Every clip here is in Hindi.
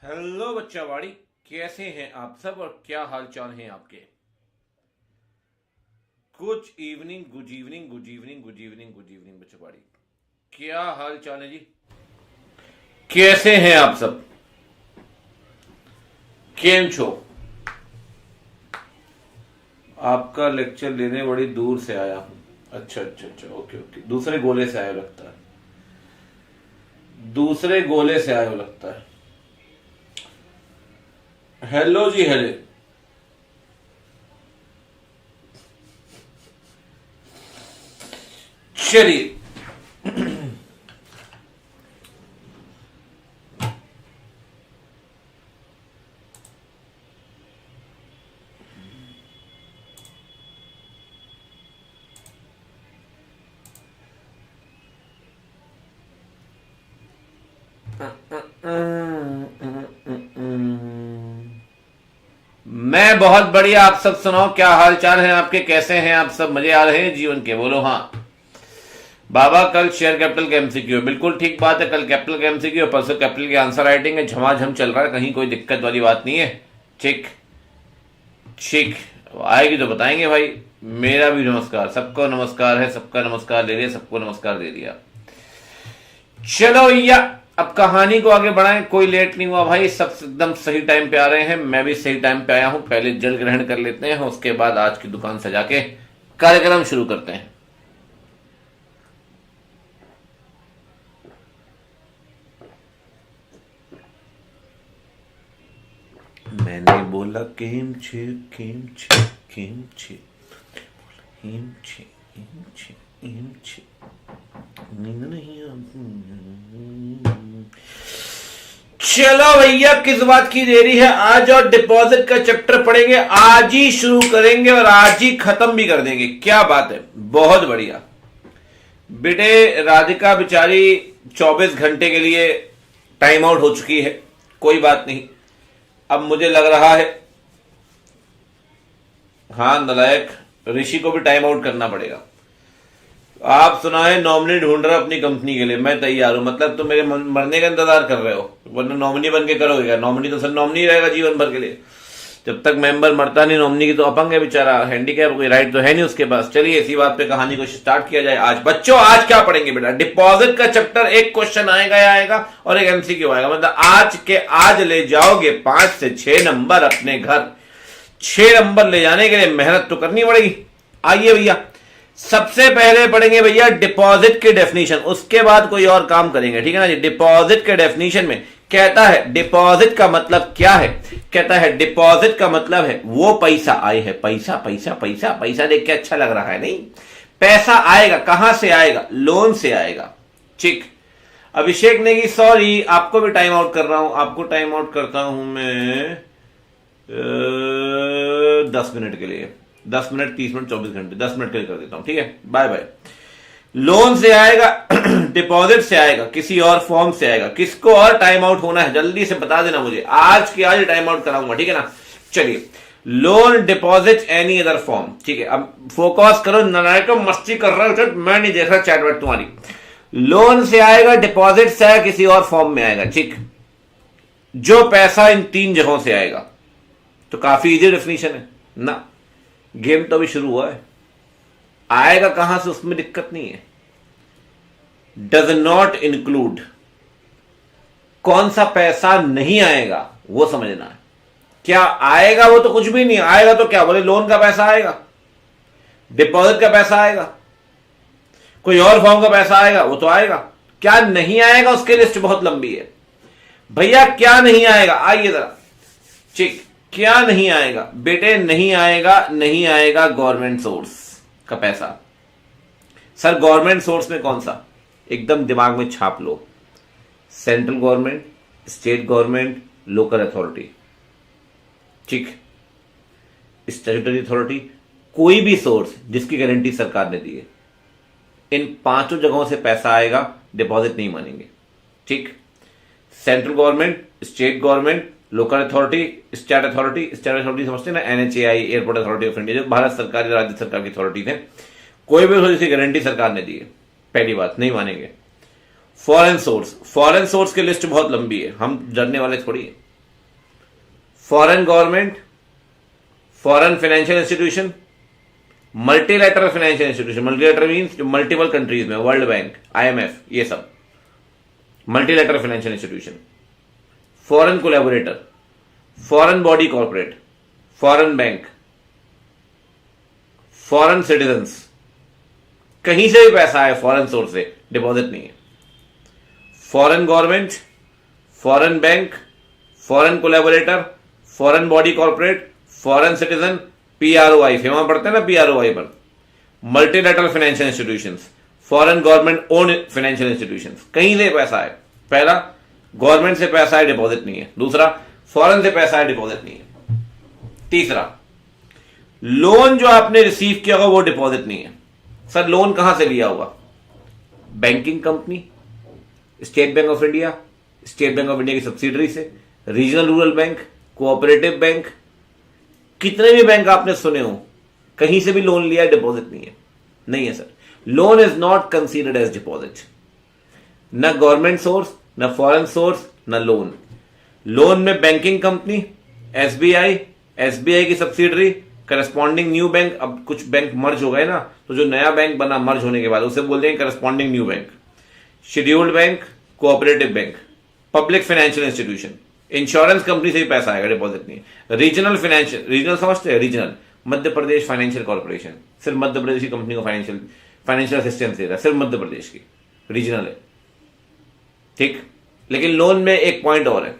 हेलो बच्चावाड़ी। कैसे हैं आप सब और क्या हाल चाल हैं आपके? Good evening, good evening, good evening, good evening, good evening बच्चावाड़ी। क्या हाल चाल है जी? कैसे हैं आप सब? केम छो? आपका लेक्चर लेने बड़ी दूर से आया हूं। अच्छा अच्छा अच्छा, ओके ओके। दूसरे गोले से आया लगता है। दूसरे गोले से आया लगता है। हेलो जी, हेलो। चलिए। मैं बहुत बढ़िया। आप सब सुनाओ, क्या हाल चाल है आपके? कैसे हैं आप सब? मजे आ रहे हैं जीवन के? बोलो हाँ। बाबा कल शेयर कैपिटल के एमसीक्यू, बिल्कुल ठीक बात है। कल कैपिटल के एमसीक्यू, परसों कैपिटल की आंसर राइटिंग है। झमाझम चल रहा है, कहीं कोई दिक्कत वाली बात नहीं है। ठीक ठीक। आएगी तो बताएंगे भाई। मेरा भी नमस्कार, सबको नमस्कार है। सबका नमस्कार ले लिया, सबको नमस्कार दे दिया। चलो भैया, अब कहानी को आगे बढ़ाएं। कोई लेट नहीं हुआ भाई, सब एकदम सही टाइम पे आ रहे हैं। मैं भी सही टाइम पे आया हूं। पहले जल ग्रहण कर लेते हैं, उसके बाद आज की दुकान सजा के कार्यक्रम शुरू करते हैं। मैंने बोला केम छे, केम छे, केम छे, हेम छे, हेम छे, हेम छे। नींद नहीं चलो भैया, किस बात की देरी है? आज और डिपॉजिट का चैप्टर पढ़ेंगे। आज ही शुरू करेंगे और आज ही खत्म भी कर देंगे। क्या बात है, बहुत बढ़िया। बेटे राधिका बेचारी 24 घंटे के लिए टाइम आउट हो चुकी है। कोई बात नहीं, अब मुझे लग रहा है हाँ नलायक ऋषि को भी टाइम आउट करना पड़ेगा। आप सुनाए, नॉमिनी ढूंढ रहा अपनी कंपनी के लिए। मैं तैयार हूं। मतलब तुम मेरे मरने का इंतजार कर रहे हो, वरना नॉमिनी बन के करोगे क्या? नॉमिनी तो सर नॉमिनी रहेगा जीवन भर के लिए। जब तक मेंबर मरता नहीं नॉमिनी की, तो अपंग है बेचारा, हैंडीकैप, कोई राइट तो है नहीं उसके पास। चलिए इसी बात पे कहानी को स्टार्ट किया जाए। आज बच्चों, आज क्या पढ़ेंगे बेटा? डिपॉजिट का चैप्टर। एक क्वेश्चन आएगा और एक एमसीक्यू आएगा। मतलब आज ले जाओगे 5 से 6 नंबर अपने घर। 6 नंबर ले जाने के लिए मेहनत तो करनी पड़ेगी। आइए भैया, सबसे पहले पढ़ेंगे भैया डिपॉजिट की डेफिनेशन, उसके बाद कोई और काम करेंगे। ठीक है ना जी? डिपॉजिट के डेफिनेशन में कहता है डिपॉजिट का मतलब क्या है? कहता है डिपॉजिट का मतलब है वो पैसा आए है। पैसा पैसा पैसा पैसा देख के अच्छा लग रहा है नहीं? पैसा आएगा, कहां से आएगा? लोन से आएगा। ठीक। अभिषेक नेगी, सॉरी आपको भी टाइम आउट कर रहा हूं। आपको टाइम आउट करता हूं मैं 10 मिनट के लिए। 10 मिनट, 30 मिनट, 24 घंटे, 10 मिनट के लिए कर देता हूं। ठीक है, बाय बाय। लोन से आएगा, डिपॉजिट से आएगा, किसी और फॉर्म से आएगा। किसको और टाइम आउट होना है जल्दी से बता देना मुझे। आज के आज टाइम आउट कराऊंगा, ठीक है ना? चलिए, loan, deposit, any other form. ठीक है, अब फोकस करो। नारायण को मस्ती कर रहा हो, मैं नहीं देख रहा चैट वैट तुम्हारी। लोन से आएगा, डिपॉजिट से आएगा, किसी और फॉर्म में आएगा। ठीक, जो पैसा इन 3 जगहों से आएगा। तो काफी इजी डेफिनेशन है ना? गेम तो अभी शुरू हुआ है। आएगा कहां से उसमें दिक्कत नहीं है। डज नॉट इंक्लूड, कौन सा पैसा नहीं आएगा वो समझना है। क्या आएगा? वो तो कुछ भी नहीं आएगा। तो क्या बोले, लोन का पैसा आएगा, डिपॉजिट का पैसा आएगा, कोई और फॉर्म का पैसा आएगा, वो तो आएगा। क्या नहीं आएगा उसकी लिस्ट बहुत लंबी है भैया। क्या नहीं आएगा? आइए जरा। ठीक, क्या नहीं आएगा बेटे? नहीं आएगा, नहीं आएगा गवर्नमेंट सोर्स का पैसा। सर गवर्नमेंट सोर्स में कौन सा? एकदम दिमाग में छाप लो। Central government, state government, local authority. ठीक, स्टैट्यूटरी अथॉरिटी, कोई भी सोर्स जिसकी गारंटी सरकार ने दी है। इन 5 जगहों से पैसा आएगा, डिपॉजिट नहीं मानेंगे। ठीक, central government, state government, local authority, state authority. State authority समझते हैं ना? NHAI, airport authority of India, जो भारत सरकार या राज्य सरकार की अथॉरिटी थे। कोई भी उसकी गारंटी सरकार ने दी है, पहली बात, नहीं मानेंगे। फॉरेन सोर्स, फॉरेन सोर्स की लिस्ट बहुत लंबी है, हम डरने वाले थोड़ी है। Foreign government, foreign financial institution, multilateral financial institution. Multilateral means जो मल्टीपल कंट्रीज में, वर्ल्ड बैंक, IMF, ये सब multilateral financial institution. Foreign collaborator, foreign body corporate, foreign bank, foreign citizens, कहीं से भी पैसा है फॉरेन सोर्स से, डिपॉजिट नहीं है। Foreign government, foreign bank, foreign collaborator, foreign body corporate, foreign citizen, PROI, FEMA पढ़ते हैं ना PROI पर, multilateral financial institutions, foreign government own financial institutions, कहीं से पैसा है। पहला, गवर्नमेंट से पैसा है, डिपॉजिट नहीं है। दूसरा, फॉरेन से पैसा है, डिपॉजिट नहीं है। तीसरा, लोन जो आपने रिसीव किया होगा वो डिपॉजिट नहीं है। सर लोन कहां से लिया होगा? Banking company, state bank of India, state bank of India की सब्सिडरी से, regional rural bank, cooperative bank, कितने भी बैंक आपने सुने हो, कहीं से भी लोन लिया है, डिपॉजिट नहीं है। नहीं है sir, loan is not considered as deposit. न गवर्नमेंट सोर्स, न फॉरेन सोर्स, न लोन। लोन में बैंकिंग कंपनी, SBI की सब्सिडरी, करस्पॉन्डिंग न्यू बैंक। अब कुछ बैंक मर्ज हो गए ना, तो जो नया बैंक बना मर्ज होने के बाद उसे बोल देंगे corresponding new bank. Scheduled bank, cooperative bank, public financial institution, insurance company से भी पैसा आएगा, डिपॉजिट नहीं है। रीजनल फाइनेंशियल, रीजनल समझते हैं? Regional, Madhya Pradesh financial corporation, सिर्फ मध्य प्रदेश की कंपनी को फाइनेंशियल असिस्टेंस दे रहा है, सिर्फ मध्य प्रदेश की, रीजनल है, ठीक। लेकिन लोन में एक पॉइंट और है,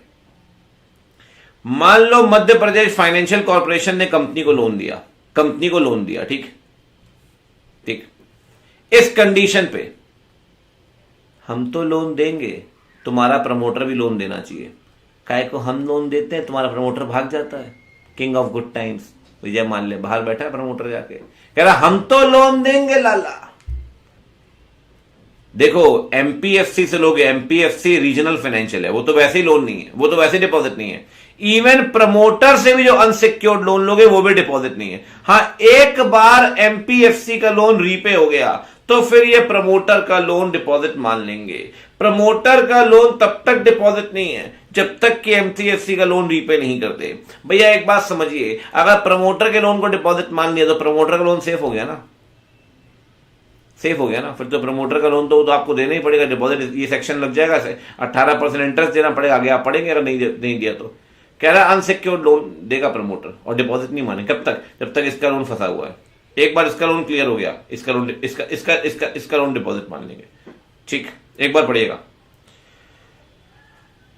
मान लो मध्य प्रदेश फाइनेंशियल कॉर्पोरेशन ने कंपनी को लोन दिया, ठीक ठीक। इस कंडीशन पे हम तो लोन देंगे, तुम्हारा प्रमोटर भी लोन देना चाहिए। काहे को हम लोन देते हैं, तुम्हारा प्रमोटर भाग जाता है। King of good times Vijay Mallya बाहर बैठा है, प्रमोटर जाके कह रहा हम तो लोन देंगे लाला। देखो MPFC से लोगे, MPFC रीजनल फाइनेंशियल है, वो तो वैसे ही लोन नहीं है, वो तो वैसे डिपॉजिट नहीं है। इवन प्रमोटर से भी जो अनसिक्योर्ड लोन लोगे वो भी डिपॉजिट नहीं है। हां, एक बार MPFC का लोन रीपे हो गया तो फिर ये प्रमोटर का लोन डिपॉजिट मान लेंगे। प्रमोटर का लोन तब तक डिपॉजिट नहीं है जब तक कि MPFC का लोन रीपे नहीं करते। भैया एक बात समझिए, अगर प्रमोटर के लोन को डिपॉजिट मान लिया तो प्रमोटर का लोन सेफ हो गया ना, सेफ हो गया ना। फिर तो प्रमोटर का लोन तो आपको देना ही पड़ेगा, डिपॉजिट ये सेक्शन लग जाएगा, 18% इंटरेस्ट देना पड़ेगा। आगे आप पढ़ेंगे, अगर नहीं दिया तो कह रहा है अनसिक्योर्ड लोन देगा प्रमोटर और डिपॉजिट नहीं माने। कब तक? जब तक इसका लोन फंसा हुआ है। एक बार इसका लोन क्लियर हो गया, इसका लोन इसका लोन डिपॉजिट मान लेंगे, ठीक। एक बार पढ़िएगा,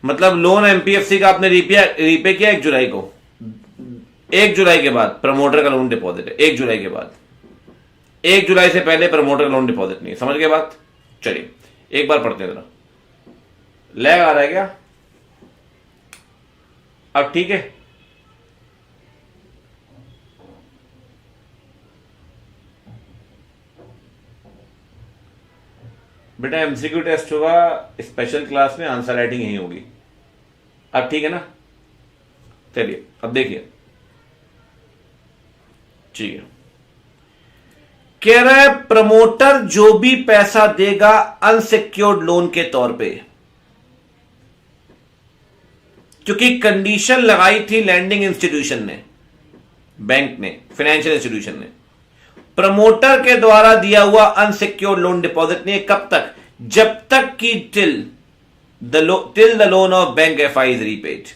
मतलब लोन MPFC का आपने रीपे किया 1 जुलाई को, 1 जुलाई के बाद प्रमोटर का लोन डिपॉजिट है। 1 जुलाई के बाद, 1 जुलाई से पहले प्रमोटर का लोन डिपॉजिट नहीं है। समझ गए बात? चलिए एक बार पढ़ते हैं जरा। लैग आ रहा है क्या? अब ठीक है। बेटा MCQ टेस्ट होगा स्पेशल क्लास में, आंसर राइटिंग यही होगी। अब ठीक है ना? चलिए अब देखिए, ठीक है। कह रहा है प्रमोटर जो भी पैसा देगा अनसिक्योर्ड लोन के तौर पे, क्योंकि कंडीशन लगाई थी लैंडिंग इंस्टीट्यूशन ने, बैंक ने, फाइनेंशियल इंस्टीट्यूशन ने, प्रमोटर के द्वारा दिया हुआ अनसिक्योर्ड लोन डिपॉजिट नहीं है। कब तक? जब तक कि till the loan of bank FI is repaid.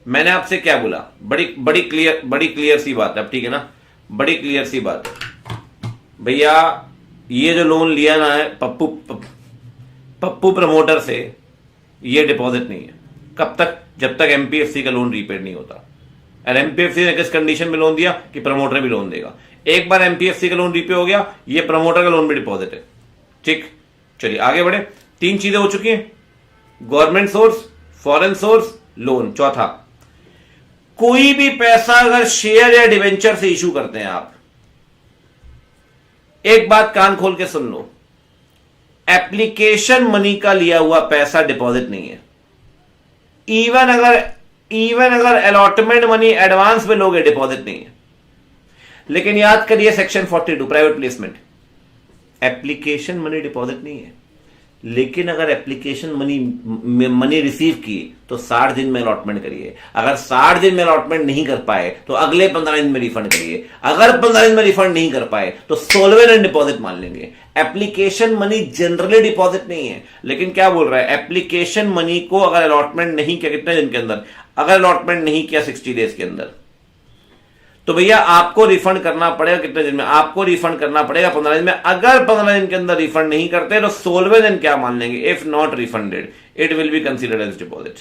मैंने आपसे क्या बोला? बड़ी क्लियर सी बात है, अब ठीक है ना? बड़ी क्लियर सी बात है भैया, ये जो लोन लिया ना है पप्पू प्रमोटर से, ये डिपॉजिट नहीं है। कब तक? जब तक MPFC का लोन रीपेड नहीं होता। और MPFC ने किस कंडीशन में लोन दिया कि प्रमोटर भी लोन देगा। एक बार MPFC का लोन रीपे हो गया, ये प्रमोटर का लोन भी डिपॉजिट है, ठीक। चलिए आगे बढ़े। 3 चीजें हो चुकी हैं, government source, foreign source, loan. चौथा, कोई भी पैसा अगर शेयर या डिवेंचर से इशू करते हैं आप, एक बात कान खोल के सुन लो, एप्लीकेशन मनी का लिया हुआ पैसा डिपॉजिट नहीं है। इवन अगर अलॉटमेंट मनी एडवांस में लोगे, डिपॉजिट नहीं है। लेकिन याद करिए section 42 private placement, application money deposit नहीं है। लेकिन अगर एप्लीकेशन मनी रिसीव की तो 60 दिन में अलॉटमेंट करिए। अगर 60 दिन में अलॉटमेंट नहीं कर पाए तो अगले 15 दिन में रिफंड करिए। अगर 15 दिन में रिफंड नहीं कर पाए तो 16वें दिन डिपॉजिट मान लेंगे। एप्लीकेशन मनी जनरली डिपॉजिट नहीं है, लेकिन क्या बोल रहा है, एप्लीकेशन मनी को अगर अलॉटमेंट नहीं किया कितने दिन के अंदर, अगर अलॉटमेंट नहीं किया 60 डेज के अंदर, तो भैया आपको रिफंड करना पड़ेगा कितने दिन में, आपको रिफंड करना पड़ेगा 15 दिन में। अगर 15 दिन के अंदर रिफंड नहीं करते तो 16वें दिन क्या मान लेंगे, if not refunded it will be considered as deposit.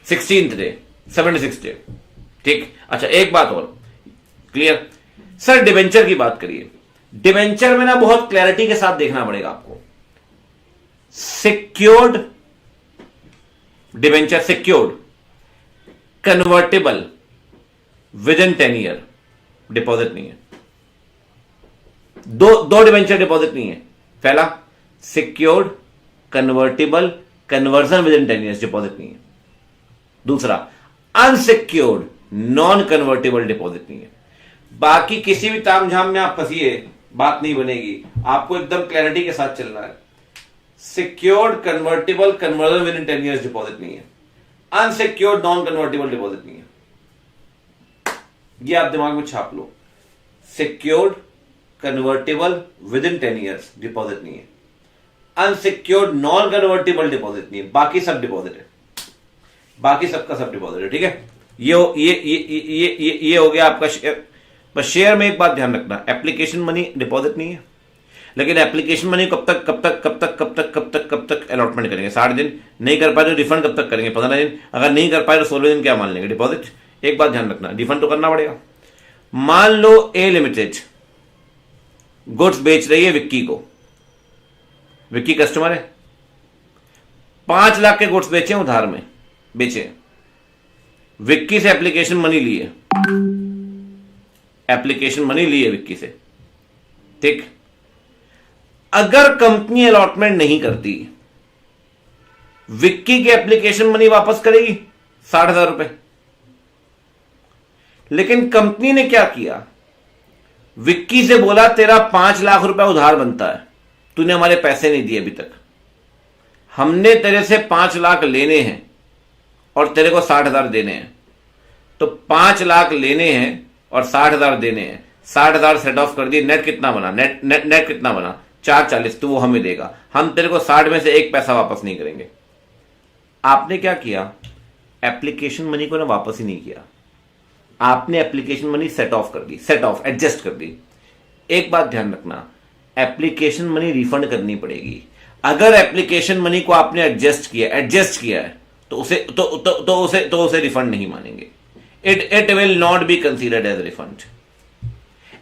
16th day, 76 day, ठीक। अच्छा एक बात और क्लियर, सर डिवेंचर की बात करिए। डिवेंचर में ना बहुत क्लैरिटी के साथ देखना पड़ेगा आपको। Secured debenture, secured convertible within 10 year deposit नहीं है। दो डिवेंचर डिपॉजिट नहीं है। पहला secured convertible conversion with in 10 years deposit नहीं है। दूसरा अनसिक्योर्ड नॉन कन्वर्टेबल डिपॉजिट नहीं है। बाकी किसी भी तामझाम में आप फंसिए बात नहीं बनेगी, आपको एकदम क्लैरिटी के साथ चलना है। Secured convertible conversion with in 10 years deposit नहीं है। अनसिक्योर्ड नॉन कन्वर्टेबल डिपॉजिट नहीं है। ये आप दिमाग में छाप लो। Secured convertible within 10 years deposit नहीं है। अनसिक्योर्ड नॉन कन्वर्टेबल डिपॉजिट नहीं है। बाकी सब डिपॉजिट है, बाकी सबका सब डिपॉजिट है, ठीक है। ये हो गया आपका शेयर। पर शेयर में एक बात ध्यान रखना, एप्लीकेशन मनी डिपॉजिट नहीं है, लेकिन एप्लीकेशन मनी कब तक अलॉटमेंट करेंगे, 60 दिन। नहीं कर पाए तो रिफंड कब तक करेंगे, 15 दिन। अगर नहीं कर पाए तो 16 दिन क्या मान लेंगे, डिपॉजिट। एक बात ध्यान रखना, रिफंड तो करना पड़ेगा। मान लो ए लिमिटेड गुड्स बेच रही है विक्की को, विक्की कस्टमर है, 5 लाख के गुड्स बेचे उधार में बेचे, विक्की से एप्लीकेशन मनी लिए, एप्लीकेशन मनी लिए विक्की से, ठीक। अगर कंपनी अलॉटमेंट नहीं करती, विक्की की एप्लीकेशन मनी वापस करेगी 60,000 रुपए। लेकिन कंपनी ने क्या किया, विक्की से बोला तेरा 5 लाख रुपए उधार बनता है, तूने हमारे पैसे नहीं दिए अभी तक, हमने तेरे से 5 लाख लेने हैं और तेरे को 60,000 देने हैं। तो 5 लाख लेने हैं और 60,000 देने हैं। 60,000 सेट ऑफ कर दिए, नेट कितना बना, नेट कितना बना 440, तो वो हमें देगा, हम तेरे को 60 में से एक पैसा वापस नहीं करेंगे। आपने क्या किया, एप्लीकेशन मनी को ना वापस ही नहीं किया, आपने एप्लीकेशन मनी सेट ऑफ कर दी, सेट ऑफ एडजस्ट कर दी। एक बात ध्यान रखना, एप्लीकेशन मनी रिफंड करनी पड़ेगी। अगर एप्लीकेशन मनी को आपने एडजस्ट किया है तो उसे रिफंड नहीं मानेंगे। It will not be considered as refund.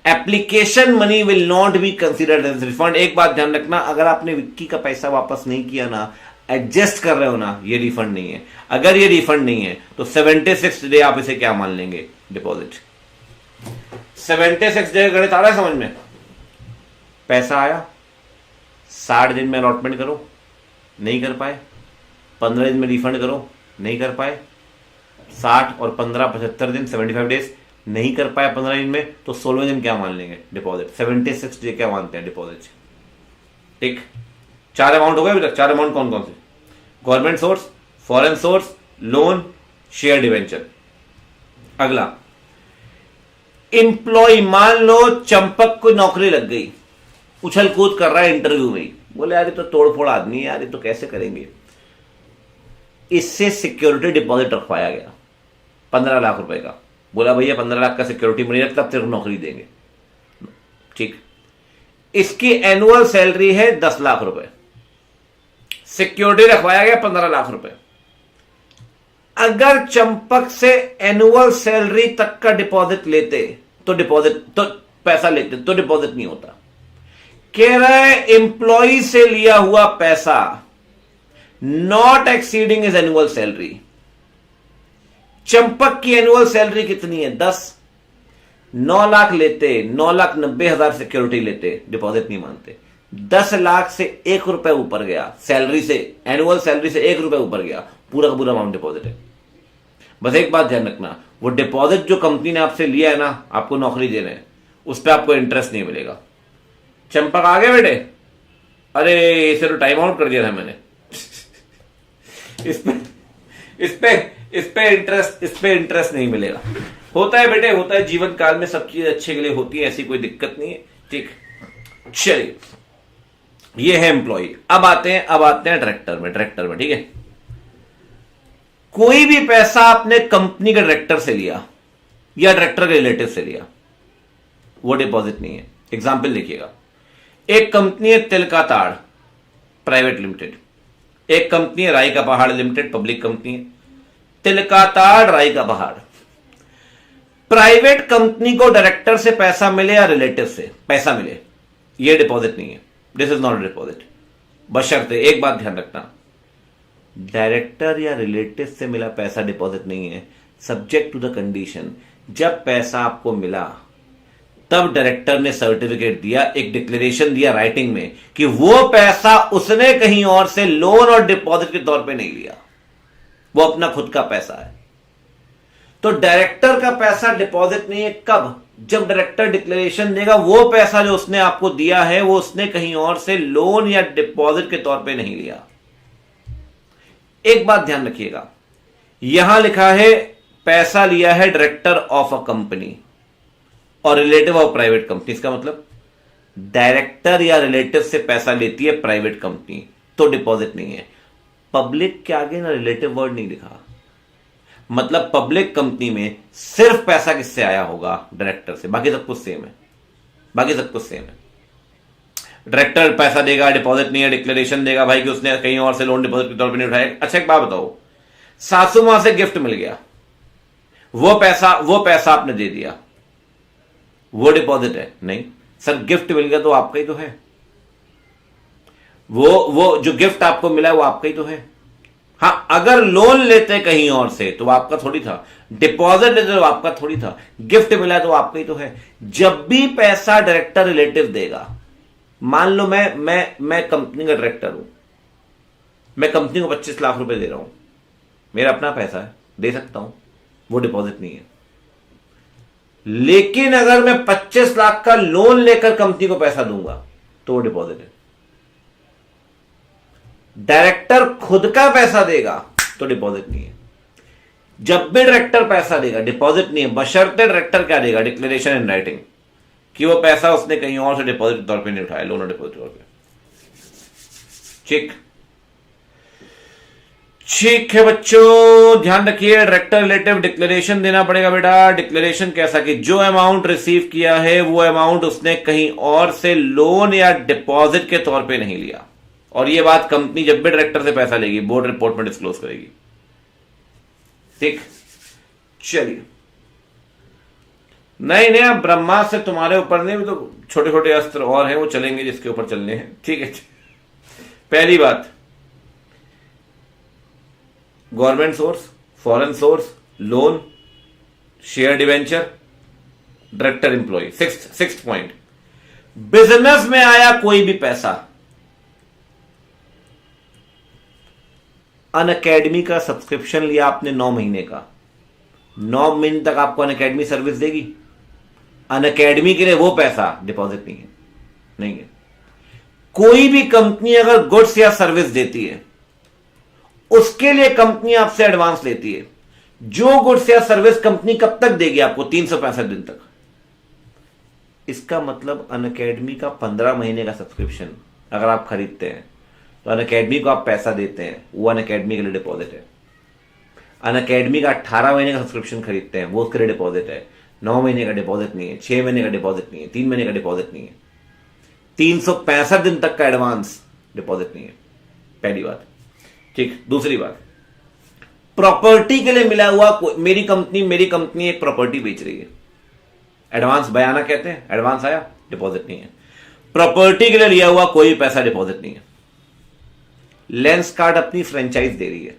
Application money will not be considered as refund. एक बात ध्यान रखना, अगर आपने विक्की का पैसा वापस नहीं किया ना, एडजस्ट कर रहे हो ना, ये रिफंड नहीं है। अगर ये रिफंड नहीं है तो 76 डे आप इसे क्या मान लेंगे, डिपॉजिट। 76 डे गणित आ रहा है समझ में। पैसा आया, 60 दिन में अलॉटमेंट करो, नहीं कर पाए, 15 दिन में रिफंड करो, नहीं कर पाए, 60 और 15 75 दिन 75 डेज नहीं कर पाए 15 दिन में, तो 16वें दिन क्या मान लेंगे, डिपॉजिट। 76 डे क्या मानते हैं, डिपॉजिट, ठीक। 4 अमाउंट हो गए अभी तक। 4 अमाउंट कौन कौन से, government source, foreign source, loan, share, debenture. अगला इंप्लॉय, मान लो चंपक को नौकरी लग गई, उछल कूद कर रहा है इंटरव्यू में, बोले यार ये तो तोड़फोड़ आदमी है यार, ये तो कैसे करेंगे। इससे सिक्योरिटी डिपॉजिट रखवाया गया 15 लाख रुपए का, बोला भैया 15 लाख का सिक्योरिटी मनी रख, तब तेरे को नौकरी देंगे, ठीक। इसकी एनुअल सैलरी है 10 लाख रुपए, सिक्योरिटी रखवाया गया 15 लाख रुपए। अगर चंपक से एनुअल सैलरी तक का डिपॉजिट लेते तो पैसा लेते तो डिपॉजिट नहीं होता। कह रहा है एम्प्लॉय से लिया हुआ पैसा not exceeding is annual salary. Champak की एनुअल सैलरी कितनी है, 10, 9 लाख लेते, 9,90,000 सिक्योरिटी लेते, डिपॉजिट नहीं मानते। 10 लाख से 1 रुपए ऊपर गया सैलरी से, एनुअल सैलरी से 1 रुपए ऊपर गया, पूरा का पूरा अमाउंट डिपॉजिट है। बस एक बात ध्यान रखना, वो डिपॉजिट जो कंपनी ने आपसे लिया है ना, आपको नौकरी देने, उस पर आपको इंटरेस्ट नहीं मिलेगा। चंपक आ गए बेटे, अरे इसे तो टाइम आउट कर दिया था मैंने। इस पे इंटरेस्ट नहीं मिलेगा। होता है बेटे, होता है, जीवन काल में सब चीज अच्छे के लिए होती है, ऐसी कोई दिक्कत नहीं है। ठीक, चलिए ये है एम्प्लॉय। अब आते हैं डायरेक्टर में। ठीक है, कोई भी पैसा आपने कंपनी के डायरेक्टर से लिया या डायरेक्टर के रिलेटिव से लिया, वो डिपॉजिट नहीं है। एग्जाम्पल देखिएगा, एक कंपनी है तिल का ताड़ प्राइवेट लिमिटेड, एक कंपनी है राई का पहाड़ लिमिटेड, पब्लिक कंपनी है। तिल का ताड़, राई का पहाड़, प्राइवेट कंपनी को डायरेक्टर से पैसा मिले या रिलेटिव से पैसा मिले, यह डिपॉजिट नहीं है। This is not deposit. बशर्ते एक बात ध्यान रखना, डायरेक्टर या रिलेटिव से मिला पैसा डिपॉजिट नहीं है, सब्जेक्ट टू द कंडीशन, जब पैसा आपको मिला तब डायरेक्टर ने सर्टिफिकेट दिया, एक डिक्लेरेशन दिया राइटिंग में कि वो पैसा उसने कहीं और से लोन और डिपॉजिट के तौर पे नहीं लिया, वो अपना खुद का पैसा है। तो डायरेक्टर का पैसा डिपॉजिट नहीं है कब? जब डायरेक्टर डिक्लेरेशन देगा वो पैसा जो उसने आपको दिया है वो उसने कहीं और से लोन या डिपॉजिट के तौर पे नहीं लिया। एक बात ध्यान रखिएगा, यहां लिखा है पैसा लिया है डायरेक्टर ऑफ अ कंपनी और रिलेटिव ऑफ प्राइवेट कंपनी। इसका मतलब डायरेक्टर या रिलेटिव से पैसा लेती है प्राइवेट कंपनी तो डिपॉजिट नहीं है। पब्लिक के आगे ना रिलेटिव वर्ड नहीं लिखा, मतलब पब्लिक कंपनी में सिर्फ पैसा किससे आया होगा? डायरेक्टर से, बाकी सब कुछ सेम है। डायरेक्टर पैसा देगा, डिपॉजिट नहीं है, डिक्लेरेशन देगा भाई कि उसने कहीं और से लोन डिपॉजिट के तौर पे नहीं उठाया। अच्छा एक बात बताओ, सासू मां से गिफ्ट मिल गया, वो पैसा आपने दे दिया, वो डिपॉजिट है? नहीं सर, गिफ्ट मिल गया तो आपका ही तो है, वो जो गिफ्ट आपको मिला है वो आपका ही तो है। हां, अगर लोन लेते कहीं और से तो आपका थोड़ी था, डिपॉजिट लेते तो आपका थोड़ी था, गिफ्ट मिला तो आपका ही तो है। जब भी पैसा डायरेक्टर रिलेटिव देगा, मान लो मैं कंपनी का डायरेक्टर हूं, मैं कंपनी को 25 लाख रुपए दे रहा हूं, मेरा अपना पैसा है, दे सकता हूं, वो डिपॉजिट नहीं है। लेकिन अगर मैं 25 लाख का लोन लेकर कंपनी को पैसा दूंगा तो वो डिपॉजिट है। डायरेक्टर खुद का पैसा देगा तो डिपॉजिट नहीं है। जब भी डायरेक्टर पैसा देगा डिपॉजिट नहीं है, बशर्ते डायरेक्टर क्या देगा? डिक्लेरेशन इन राइटिंग कि वो पैसा उसने कहीं और से डिपॉजिट के तौर पे नहीं उठाया, लोन और डिपॉजिट के तौर पे। ठीक है बच्चों, ध्यान रखिए, डायरेक्टर रिलेटिव डिक्लेरेशन देना पड़ेगा बेटा। डिक्लेरेशन कैसा कि जो अमाउंट रिसीव किया है वो अमाउंट उसने कहीं और से लोन या डिपॉजिट के तौर पे नहीं लिया। और ये बात कंपनी जब भी डायरेक्टर से पैसा लेगी बोर्ड रिपोर्ट में डिस्क्लोज करेगी। ठीक, चलिए, नहीं अब ब्रह्मास्त्र से तुम्हारे ऊपर नहीं, तो छोटे छोटे अस्त्र और हैं वो चलेंगे जिसके ऊपर चलने हैं। ठीक है, पहली बात, government source, foreign source, loan, share debenture, director employ. Sixth point, business में आया कोई भी पैसा। अनअकैडमी का सब्सक्रिप्शन लिया आपने 9 महीने का, 9 महीने तक आपको अनअकैडमी सर्विस देगी। अनअकैडमी के लिए वो पैसा डिपॉजिट नहीं है। कोई भी कंपनी अगर गुड्स या सर्विस देती है उसके लिए कंपनी आपसे एडवांस लेती है। जो गुड्स या सर्विस कंपनी कब तक देगी आपको? 365 दिन तक। इसका मतलब अनअकैडमी का 15 महीने का सब्सक्रिप्शन अगर आप खरीदते हैं तो अनअकैडमी को आप पैसा देते हैं, वो अनअकैडमी के लिए डिपॉजिट है। अनअकैडमी का 18 महीने का सब्सक्रिप्शन खरीदते हैं, वो उसके लिए डिपॉजिट है। 9 महीने का डिपॉजिट नहीं है, 6 महीने का डिपॉजिट नहीं है, 3 महीने का डिपॉजिट नहीं है, 365 दिन तक का एडवांस डिपॉजिट नहीं है। पहली बात। ठीक, दूसरी बात, प्रॉपर्टी के लिए मिला हुआ, मेरी कंपनी एक प्रॉपर्टी बेच रही है, एडवांस बयाना कहते हैं, एडवांस आया, डिपॉजिट नहीं है। प्रॉपर्टी के लिए लिया हुआ कोई पैसा डिपॉजिट नहीं है। लेंस कार्ड अपनी फ्रेंचाइज दे रही है,